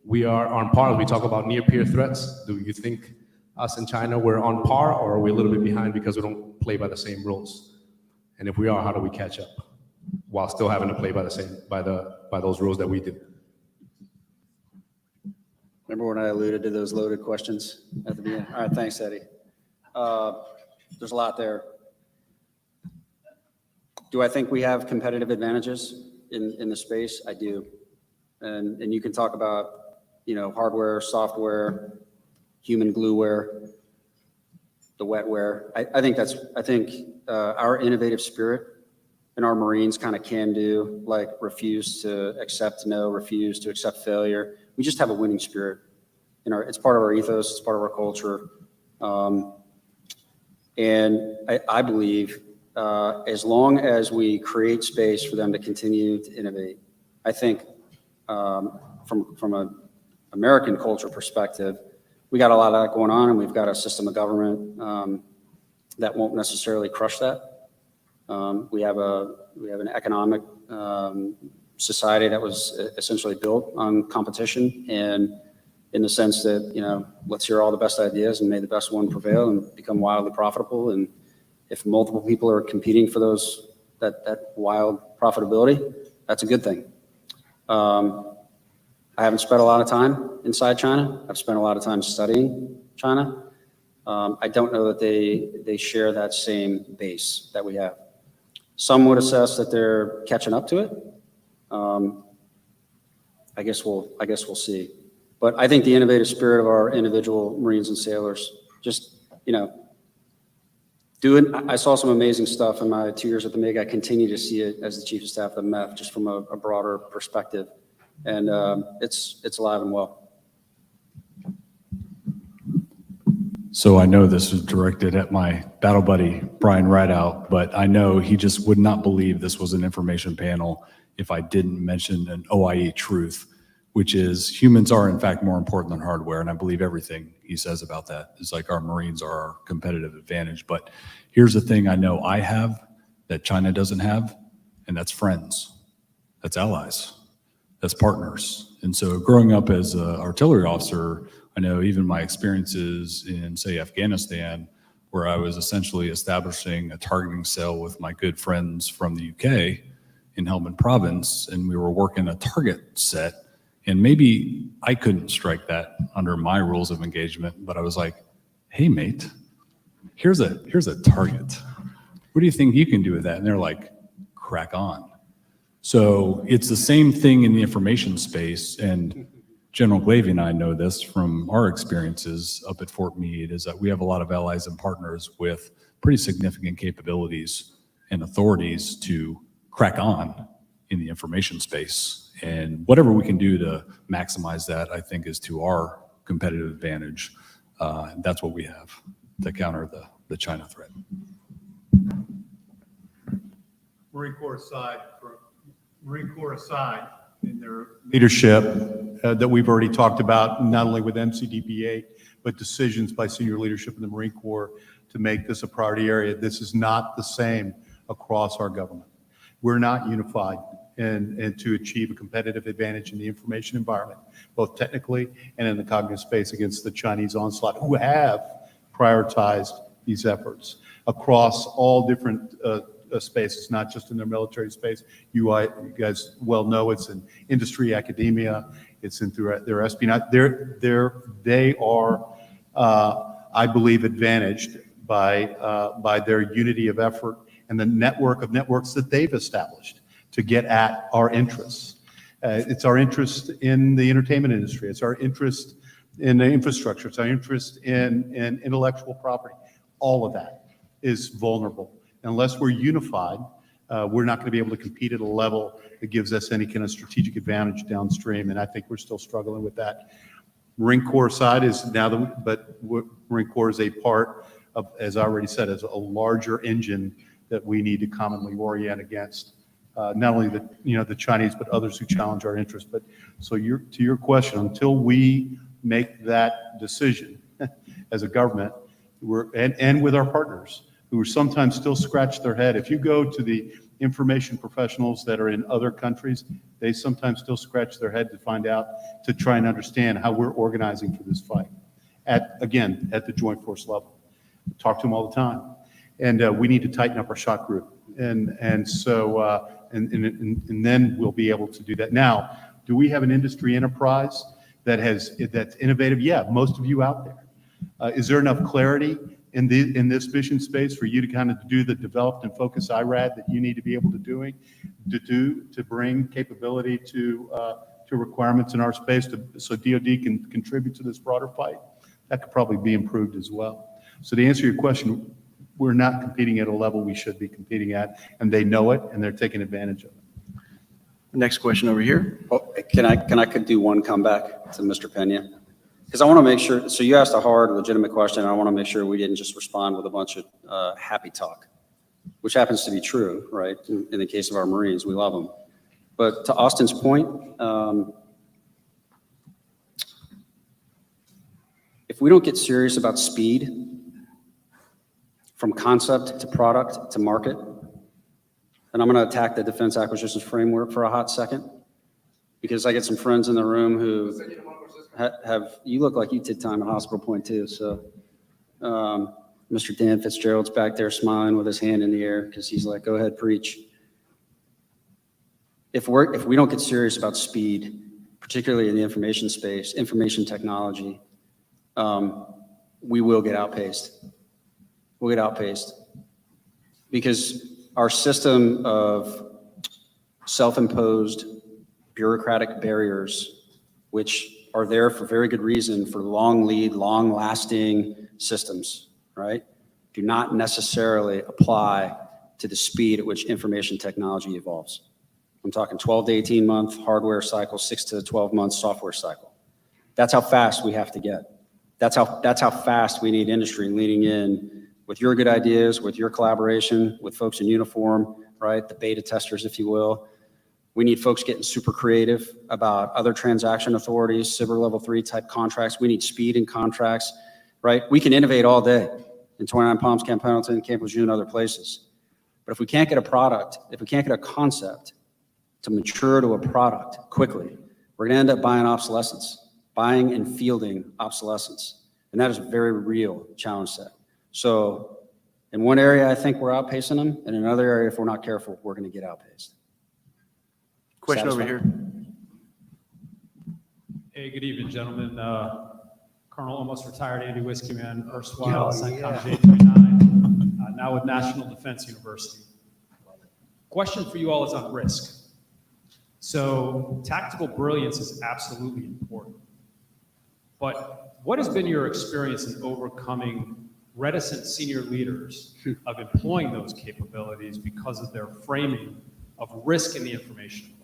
we are on par as we talk about near-peer threats? Do you think us and China, we're on par, or are we a little bit behind because we don't play by the same rules? And if we are, how do we catch up while still having to play by those rules that we do? Remember when I alluded to those loaded questions at the beginning? All right, thanks, Eddie. There's a lot there. Do I think we have competitive advantages in the space? I do. And you can talk about, hardware, software, human glueware, the wetware. I think our innovative spirit and our Marines kind of can do, like refuse to accept no, refuse to accept failure. We just have a winning spirit. It's part of our ethos, it's part of our culture. And I believe as long as we create space for them to continue to innovate, I think from an American culture perspective, we got a lot of that going on, and we've got a system of government that won't necessarily crush that. We have an economic society that was essentially built on competition, and in the sense that, let's hear all the best ideas and may the best one prevail and become wildly profitable. And if multiple people are competing for that wild profitability, that's a good thing. I haven't spent a lot of time inside China. I've spent a lot of time studying China. I don't know that they share that same base that we have. Some would assess that they're catching up to it. I guess we'll see. But I think the innovative spirit of our individual Marines and sailors, just, I saw some amazing stuff in my 2 years at the MIG. I continue to see it as the Chief of Staff of the MEF, just from a broader perspective. And it's alive and well. So I know this was directed at my battle buddy, Brian Rideout, but I know he just would not believe this was an information panel if I didn't mention an OIE truth, which is humans are in fact more important than hardware. And I believe everything he says about that. It's like our Marines are our competitive advantage. But here's the thing I know I have that China doesn't have, and that's friends, that's allies, that's partners. And so growing up as an artillery officer, I know even my experiences in, say, Afghanistan, where I was essentially establishing a targeting cell with my good friends from the UK in Helmand Province, and we were working a target set. And maybe I couldn't strike that under my rules of engagement, but I was like, hey, mate, here's a target. What do you think you can do with that? And they're like, crack on. So it's the same thing in the information space. And General Glavy and I know this from our experiences up at Fort Meade, is that we have a lot of allies and partners with pretty significant capabilities and authorities to crack on in the information space. And whatever we can do to maximize that, I think, is to our competitive advantage. That's what we have to counter the China threat. Marine Corps aside, in their leadership that we've already talked about, not only with MCDBA, but decisions by senior leadership in the Marine Corps to make this a priority area. This is not the same across our government. We're not unified and to achieve a competitive advantage in the information environment, both technically and in the cognitive space against the Chinese onslaught, who have prioritized these efforts across all different spaces, not just in their military space. You guys well know it's in industry, academia, it's in through their espionage. They are, I believe, advantaged by their unity of effort and the network of networks that they've established to get at our interests. It's our interest in the entertainment industry. It's our interest in the infrastructure. It's our interest in intellectual property. All of that is vulnerable. Unless we're unified, we're not going to be able to compete at a level that gives us any kind of strategic advantage downstream. And I think we're still struggling with that. Marine Corps side is now, Marine Corps is a part of, as I already said, is a larger engine that we need to commonly orient against. Not only the Chinese, but others who challenge our interests. But so to your question, until we make that decision as a government, and with our partners, who sometimes still scratch their head. If you go to the information professionals that are in other countries, they sometimes still scratch their head to find out, to try and understand how we're organizing for this fight. Again, at the Joint Force level. Talk to them all the time. And we need to tighten up our shot group. And so then we'll be able to do that. Now, do we have an industry enterprise that's innovative? Yeah, most of you out there. Is there enough clarity in this mission space for you to kind of do the developed and focused IRAD that you need to be able to bring capability to requirements in our space so DoD can contribute to this broader fight? That could probably be improved as well. So to answer your question, we're not competing at a level we should be competing at, and they know it, and they're taking advantage of it. Next question over here. Oh, can I do one comeback to Mr. Pena? Because I want to make sure, so you asked a hard, legitimate question, and I want to make sure we didn't just respond with a bunch of happy talk, which happens to be true, right? In the case of our Marines, we love them. But to Austin's point, if we don't get serious about speed, from concept to product to market, then I'm going to attack the defense acquisitions framework for a hot second, because I get some friends in the room who you look like you did time at Hospital Point too. So Mr. Dan Fitzgerald's back there smiling with his hand in the air because he's like, go ahead, preach. If we don't get serious about speed, particularly in the information space, information technology, we will get outpaced. We'll get outpaced because our system of self-imposed bureaucratic barriers, which are there for very good reason for long lead, long-lasting systems, right, do not necessarily apply to the speed at which information technology evolves. I'm talking 12 to 18 month hardware cycle, 6 to 12 month software cycle. That's how fast we have to get. That's how fast we need industry leaning in with your good ideas, with your collaboration, with folks in uniform, right? The beta testers, if you will. We need folks getting super creative about other transaction authorities, CBER level 3 type contracts. We need speed in contracts, right? We can innovate all day in 29 Palms, Camp Pendleton, Camp Lejeune, other places. But if we can't get a product, if we can't get a concept to mature to a product quickly, we're gonna end up buying obsolescence, buying and fielding obsolescence. And that is a very real challenge set. So in one area, I think we're outpacing them. In another area, if we're not careful, we're gonna get outpaced. Question over Satisfied? here. Hey, good evening, gentlemen. Colonel, almost retired Andy Whiskey Man, erstwhile CENTCOM J39, now with National Defense University. Question for you all is on risk. So tactical brilliance is absolutely important. But what has been your experience in overcoming reticent senior leaders of employing those capabilities because of their framing of risk in the information environment?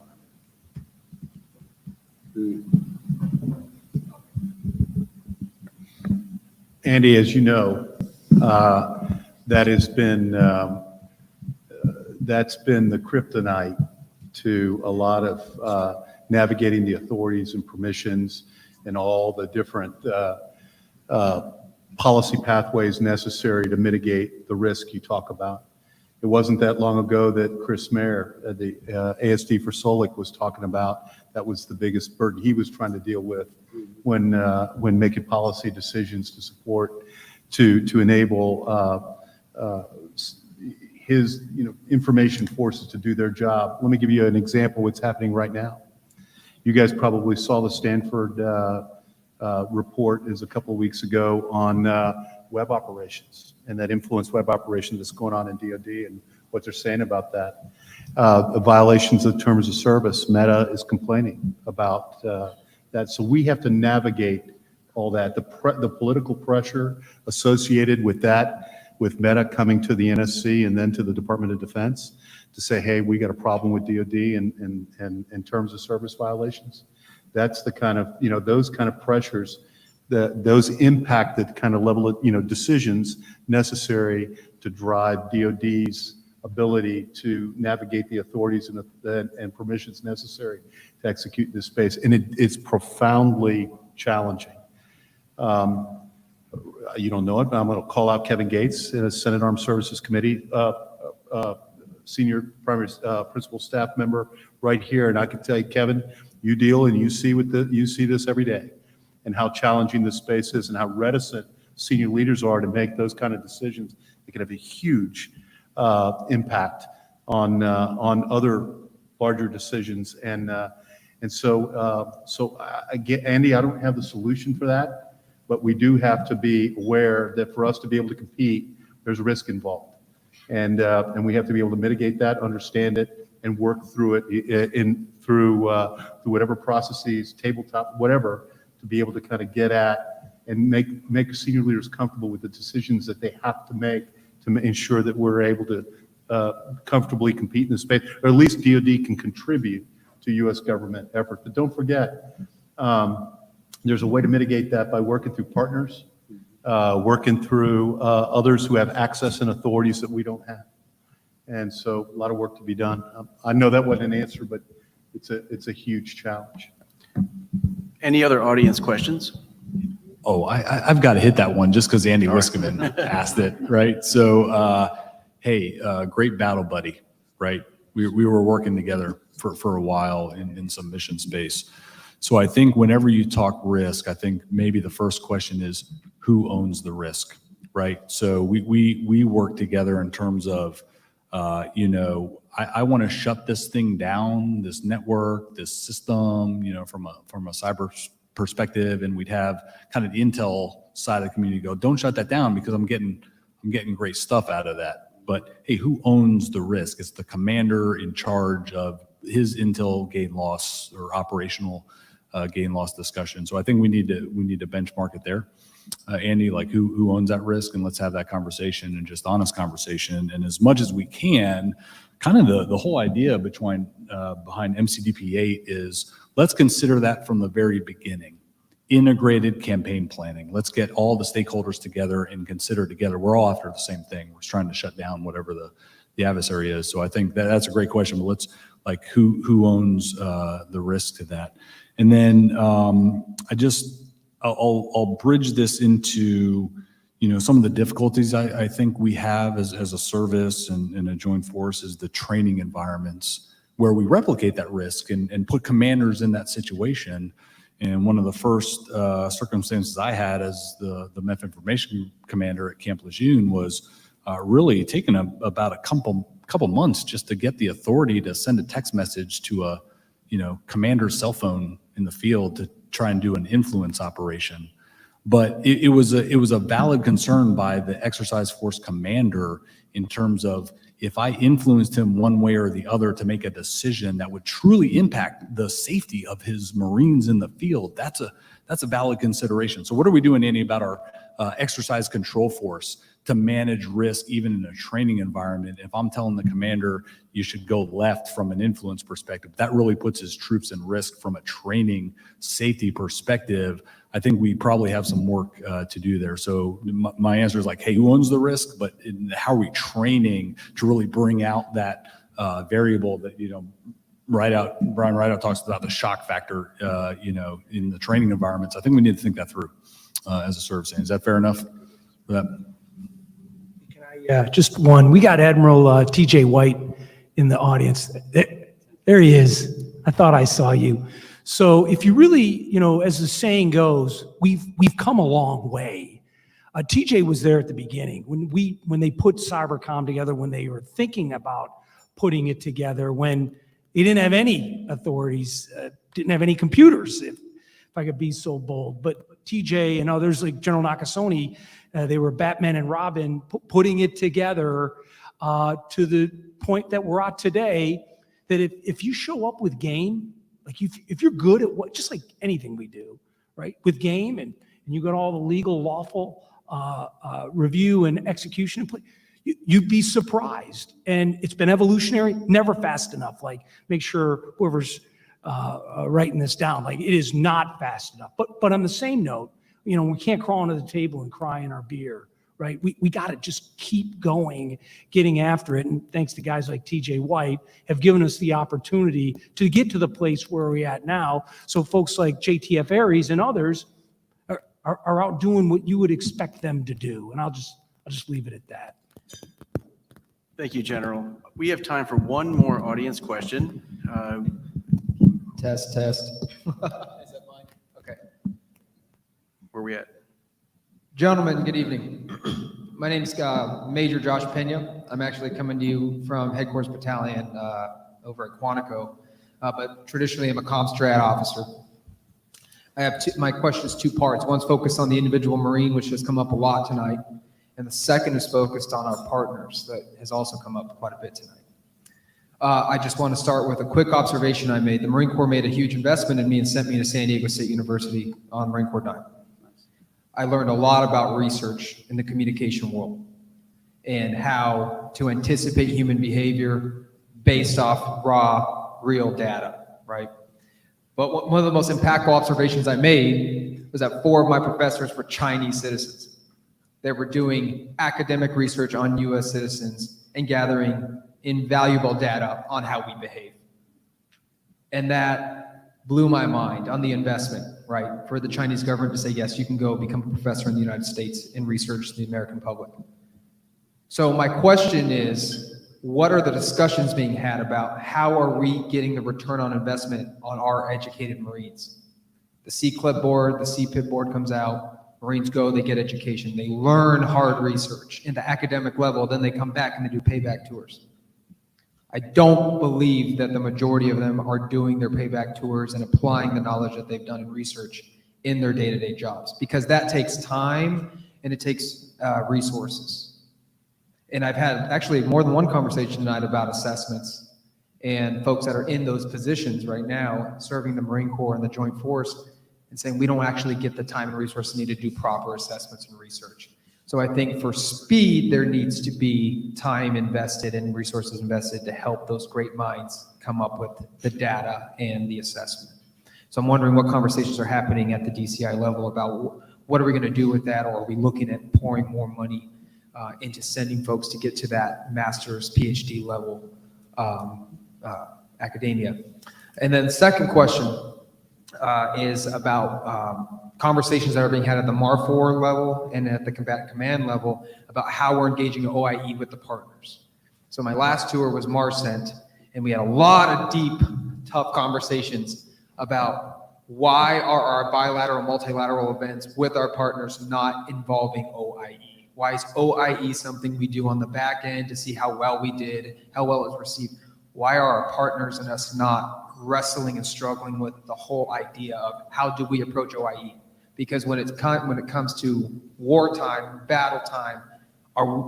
Andy, as you know, that's been the kryptonite to a lot of navigating the authorities and permissions and all the different policy pathways necessary to mitigate the risk you talk about. It wasn't that long ago that Chris Mayer, the ASD for Solic, was talking about that was the biggest burden he was trying to deal with when making policy decisions to support, to enable his information forces to do their job. Let me give you an example of what's happening right now. You guys probably saw the Stanford report is a couple of weeks ago on web operations and that influence web operation that's going on in DoD and what they're saying about that. The violations of terms of service, Meta is complaining about that. So we have to navigate all that. The political pressure associated with that, with Meta coming to the NSC and then to the Department of Defense to say, hey, we got a problem with DoD and terms of service violations. That's the kind of, those kind of pressures, those impact the kind of level of, decisions necessary to drive DoD's ability to navigate the authorities and permissions necessary to execute in this space. And it's profoundly challenging. you don't know it, but I'm going to call out Kevin Gates, Senate Armed Services Committee, senior primary principal staff member right here. And I can tell you, Kevin, you deal and you see this every day, and how challenging this space is and how reticent senior leaders are to make those kind of decisions. It can have a huge impact on other larger decisions. And so I get, Andy, I don't have the solution for that, but we do have to be aware that for us to be able to compete, there's risk involved. And we have to be able to mitigate that, understand it, and work through it through whatever processes, tabletop, whatever, to be able to kind of get at and make senior leaders comfortable with the decisions that they have to make to ensure that we're able to comfortably compete in the space, or at least DoD can contribute to U.S. government effort. But don't forget, there's a way to mitigate that by working through partners, working through others who have access and authorities that we don't have. And so a lot of work to be done. I know that wasn't an answer, but it's a huge challenge. Any other audience questions? Oh, I've got to hit that one just because Andy Wiskman asked it, right? So, hey, great battle buddy, right? We were working together for a while in some mission space. So I think whenever you talk risk, I think maybe the first question is who owns the risk, right? So we work together in terms of, I want to shut this thing down, this network, this system, from a cyber perspective, and we'd have kind of the intel side of the community go, don't shut that down because I'm getting great stuff out of that. But hey, who owns the risk? It's the commander in charge of his intel gain loss or operational gain loss discussion. So I think we need to benchmark it there. Andy, like who owns that risk, and let's have that conversation, and just honest conversation. And as much as we can, kind of the whole idea behind MCDP 8 is let's consider that from the very beginning. Integrated campaign planning. Let's get all the stakeholders together and consider together. We're all after the same thing. We're trying to shut down whatever the adversary is. So I think that's a great question, but let's who owns the risk to that? And then I'll bridge this into, some of the difficulties I think we have as a service and a joint force is the training environments where we replicate that risk and put commanders in that situation. And one of the first circumstances I had as the MEF information commander at Camp Lejeune was really taking about a couple months just to get the authority to send a text message to a commander's cell phone in the field to try and do an influence operation. But it was a valid concern by the exercise force commander in terms of if I influenced him one way or the other to make a decision that would truly impact the safety of his Marines in the field, that's a valid consideration. So what are we doing, Andy, about our exercise control force to manage risk even in a training environment? If I'm telling the commander you should go left from an influence perspective, that really puts his troops in risk from a training safety perspective. I think we probably have some work to do there. So my answer is hey, who owns the risk? But how are we training to really bring out that variable that, Brian Rideout talks about the shock factor, in the training environments. I think we need to think that through as a service. Is that fair enough for that? Just one. We got Admiral TJ White in the audience. There he is. I thought I saw you. So if you really, as the saying goes, we've come a long way. TJ was there at the beginning when they put Cybercom together, when they were thinking about putting it together, when they didn't have any authorities, didn't have any computers, if I could be so bold. But TJ and others like General Nakasone, they were Batman and Robin putting it together to the point that we're at today, that if you show up with game, if you're good at just like anything we do, right, with game and you got all the legal, lawful review and execution in place, you'd be surprised. And it's been evolutionary, never fast enough. Make sure whoever's writing this down, it is not fast enough. But on the same note, we can't crawl under the table and cry in our beer, right? We got to just keep going, getting after it. And thanks to guys like TJ White have given us the opportunity to get to the place where we're at now. So folks like JTF Aries and others are out doing what you would expect them to do. And I'll just leave it at that. Thank you, General. We have time for one more audience question. Test. Is that mine? Okay. Where are we at? Gentlemen, good evening. My name's Major Josh Pena. I'm actually coming to you from Headquarters Battalion over at Quantico, but traditionally I'm a comm strat officer. I have my question is two parts. One's focused on the individual Marine, which has come up a lot tonight, and the second is focused on our partners that has also come up quite a bit tonight. I just want to start with a quick observation I made. The Marine Corps made a huge investment in me and sent me to San Diego State University on Marine Corps Dime. I learned a lot about research in the communication world and how to anticipate human behavior based off raw, real data, right? But one of the most impactful observations I made was that 4 of my professors were Chinese citizens. They were doing academic research on US citizens and gathering invaluable data on how we behave. And that blew my mind on the investment, right? For the Chinese government to say, yes, you can go become a professor in the United States and research the American public. So my question is, what are the discussions being had about how are we getting the return on investment on our educated Marines? The CCLIP board, the CPIP board comes out, Marines go, they get education, they learn hard research in the academic level, then they come back and they do payback tours. I don't believe that the majority of them are doing their payback tours and applying the knowledge that they've done in research in their day-to-day jobs, because that takes time and it takes resources. And I've had actually more than one conversation tonight about assessments and folks that are in those positions right now, serving the Marine Corps and the Joint Force, and saying we don't actually get the time and resources needed to do proper assessments and research. So I think for speed, there needs to be time invested and resources invested to help those great minds come up with the data and the assessment. So I'm wondering what conversations are happening at the DCI level about what are we going to do with that, or are we looking at pouring more money into sending folks to get to that master's, PhD level academia. And then the second question is about conversations that are being had at the MAR4 level and at the Combatant Command level about how we're engaging OIE with the partners. So my last tour was MARCENT, and we had a lot of deep, tough conversations about why are our bilateral, multilateral events with our partners not involving OIE? Why is OIE something we do on the back end to see how well we did, how well it was received? Why are our partners and us not wrestling and struggling with the whole idea of how do we approach OIE? Because when it comes to wartime, battle time,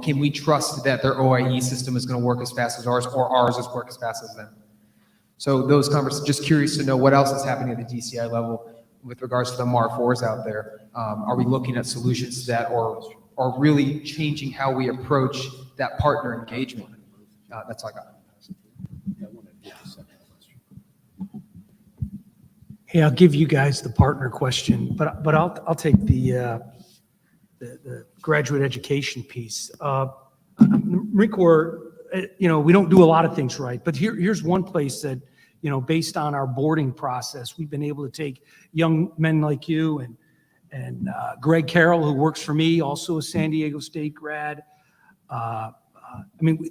can we trust that their OIE system is going to work as fast as ours, or ours is work as fast as them? So those conversations, just curious to know what else is happening at the DCI level with regards to the MAR4s out there. Are we looking at solutions to that, or really changing how we approach that partner engagement? That's all I got. Hey, I'll give you guys the partner question, but I'll take the graduate education piece. Marine Corps, we don't do a lot of things right, but here's one place that, based on our boarding process, we've been able to take young men like you and Greg Carroll, who works for me, also a San Diego State grad.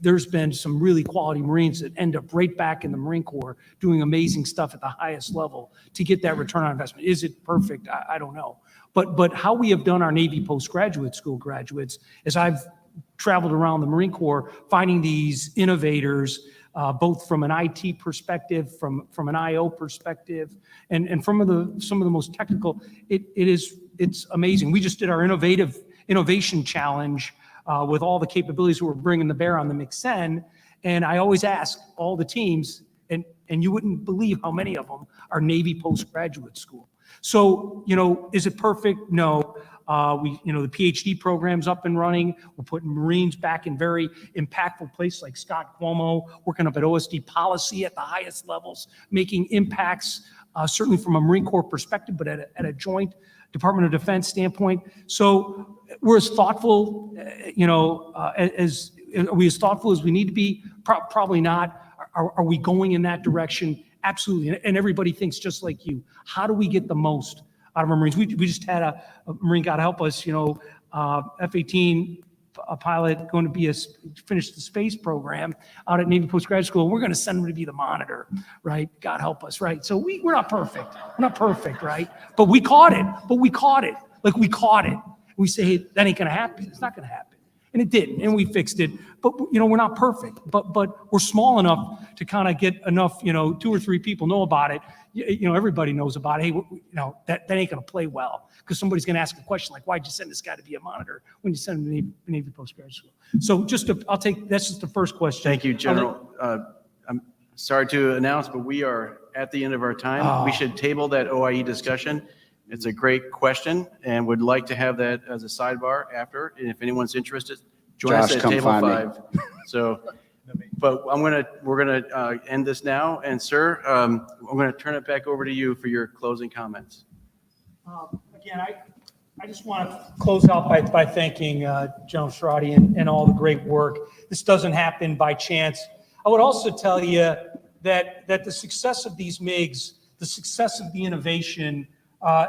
There's been some really quality Marines that end up right back in the Marine Corps doing amazing stuff at the highest level to get that return on investment. Is it perfect? I don't know. But how we have done our Navy postgraduate school graduates is I've traveled around the Marine Corps finding these innovators, both from an IT perspective, from an IO perspective, and from some of the most technical. It's amazing. We just did our innovation challenge with all the capabilities we're bringing to bear on the MCA, and I always ask all the teams, and you wouldn't believe how many of them are Navy postgraduate school. So, is it perfect? No. The PhD program's up and running. We're putting Marines back in very impactful places like Scott Cuomo, working up at OSD policy at the highest levels, making impacts, certainly from a Marine Corps perspective, but at a joint Department of Defense standpoint. So we're as thoughtful, are we as thoughtful as we need to be? Probably not. Are we going in that direction? Absolutely. And everybody thinks just like you. How do we get the most out of our Marines. We just had a Marine, God help us, F-18 a pilot going to be finish the space program out at Navy Postgraduate School. We're going to send him to be the monitor, right? God help us, right? So we're not perfect. We're not perfect, right? But we caught it. Like we caught it. We say, hey, that ain't going to happen. It's not going to happen. And it didn't, and we fixed it. But, we're not perfect. But we're small enough to kind of get enough, 2 or 3 people know about it. Everybody knows about it. Hey, that ain't going to play well because somebody's going to ask a question like, why'd you send this guy to be a monitor when you send him to Navy Postgraduate School? So that's just the first question. Thank you, General. I'm sorry to announce, but we are at the end of our time. We should table that OIE discussion. It's a great question and would like to have that as a sidebar after. And if anyone's interested, join us Josh, at come table find me. 5. So, but we're gonna end this now. And sir, I'm gonna turn it back over to you for your closing comments. Again, I just want to close out by thanking General Cerati and all the great work. This doesn't happen by chance. I would also tell you that the success of these MiGs, the success of the innovation,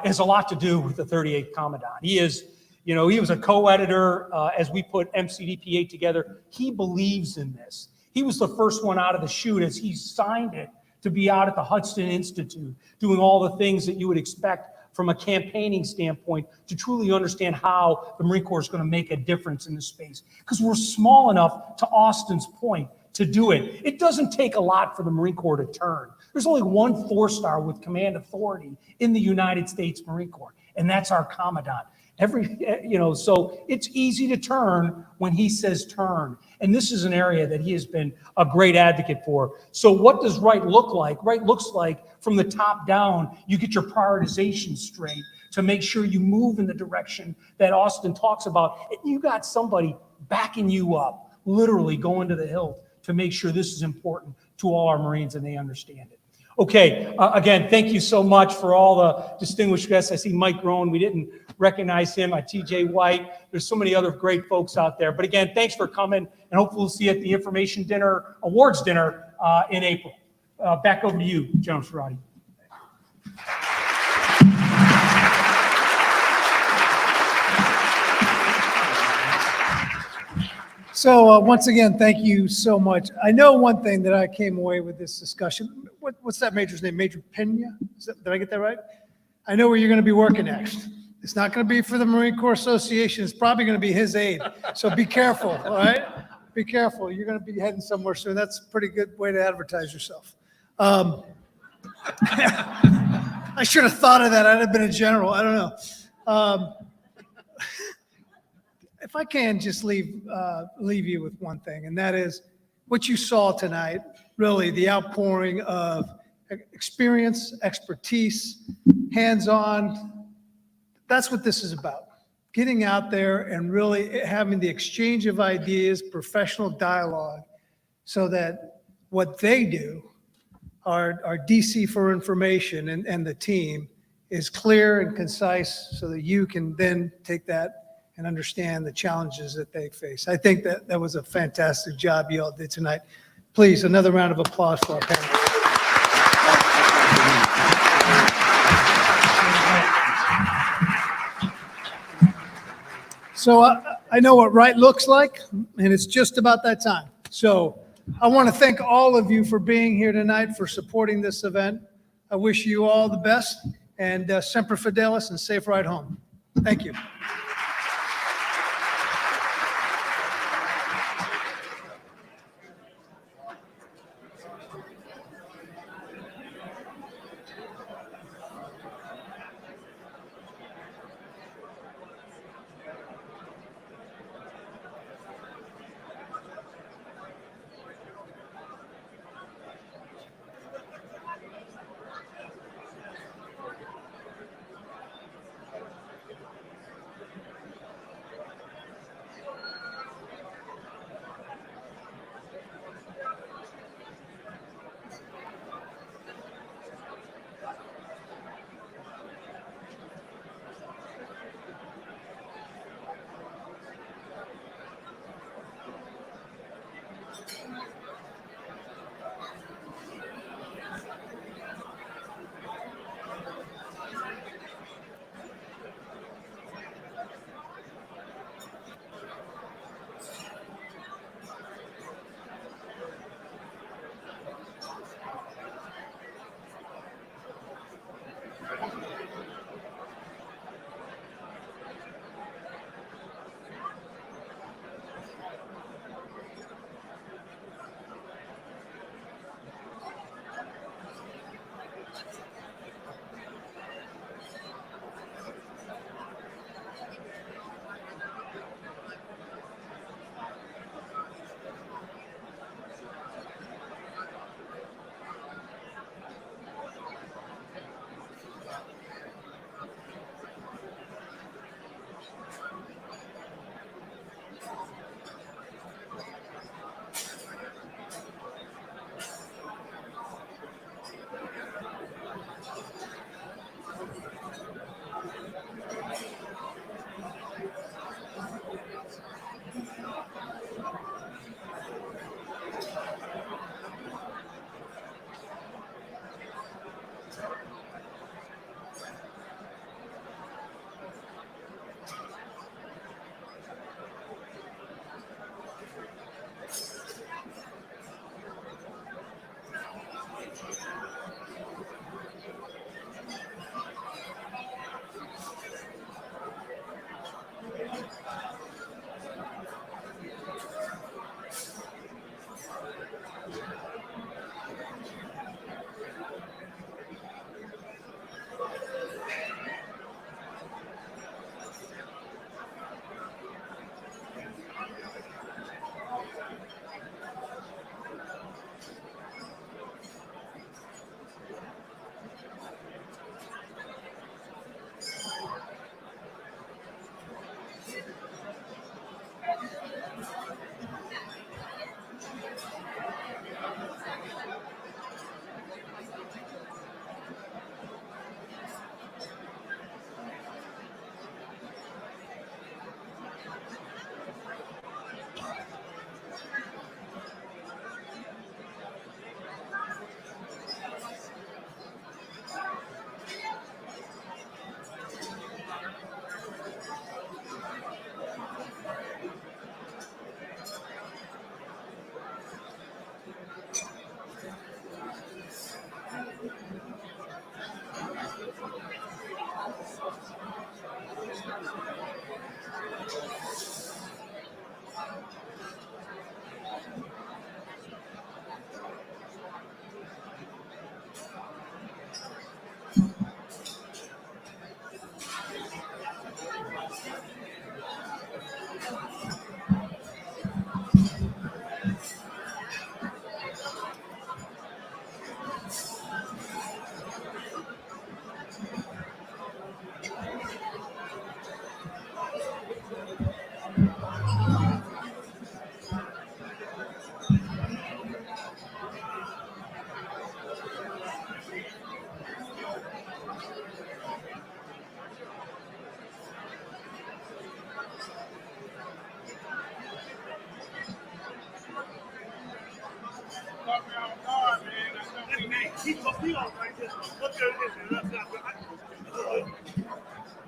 has a lot to do with the 38th Commandant. He was a co-editor as we put MCDP-8 together. He believes in this. He was the first one out of the chute as he signed it to be out at the Hudson Institute, doing all the things that you would expect from a campaigning standpoint to truly understand how the Marine Corps is going to make a difference in this space. Because we're small enough, to Austin's point, to do it. It doesn't take a lot for the Marine Corps to turn. There's only one 4-star with command authority in the United States Marine Corps, and that's our Commandant. So it's easy to turn when he says turn. And this is an area that he has been a great advocate for. So what does right look like? Right looks like from the top down, you get your prioritization straight to make sure you move in the direction that Austin talks about. And you got somebody backing you up, literally going to the hilt to make sure this is important to all our Marines and they understand it. Okay, again, thank you so much for all the distinguished guests. I see Mike Rohn, we didn't recognize him, TJ White. There's so many other great folks out there. But again, thanks for coming, and hopefully we'll see you at the information dinner, awards dinner in April. Back over to you, General Cerati. So once again, thank you so much. I know one thing that I came away with this discussion. What's that major's name? Major Pena? Did I get that right? I know where you're going to be working next. It's not going to be for the Marine Corps Association. It's probably going to be his aide. So be careful, all right? Be careful. You're going to be heading somewhere soon. That's a pretty good way to advertise yourself. I should have thought of that. I'd have been a general. I don't know. If I can just leave you with one thing, and that is what you saw tonight, really the outpouring of experience, expertise, hands-on. That's what this is about. Getting out there and really having the exchange of ideas, professional dialogue, so that what they do, our DC for information and the team, is clear and concise so that you can then take that and understand the challenges that they face. I think that was a fantastic job you all did tonight. Please, another round of applause for our panelists. So I know what right looks like, and it's just about that time. So I want to thank all of you for being here tonight, for supporting this event. I wish you all the best, and Semper Fidelis, and safe ride home. Thank you.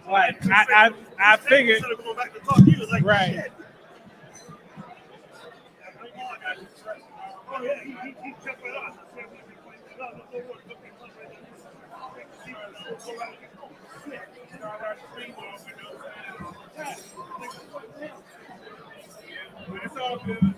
Right. I figured. Right. Oh, yeah, he kept it up. It's all good.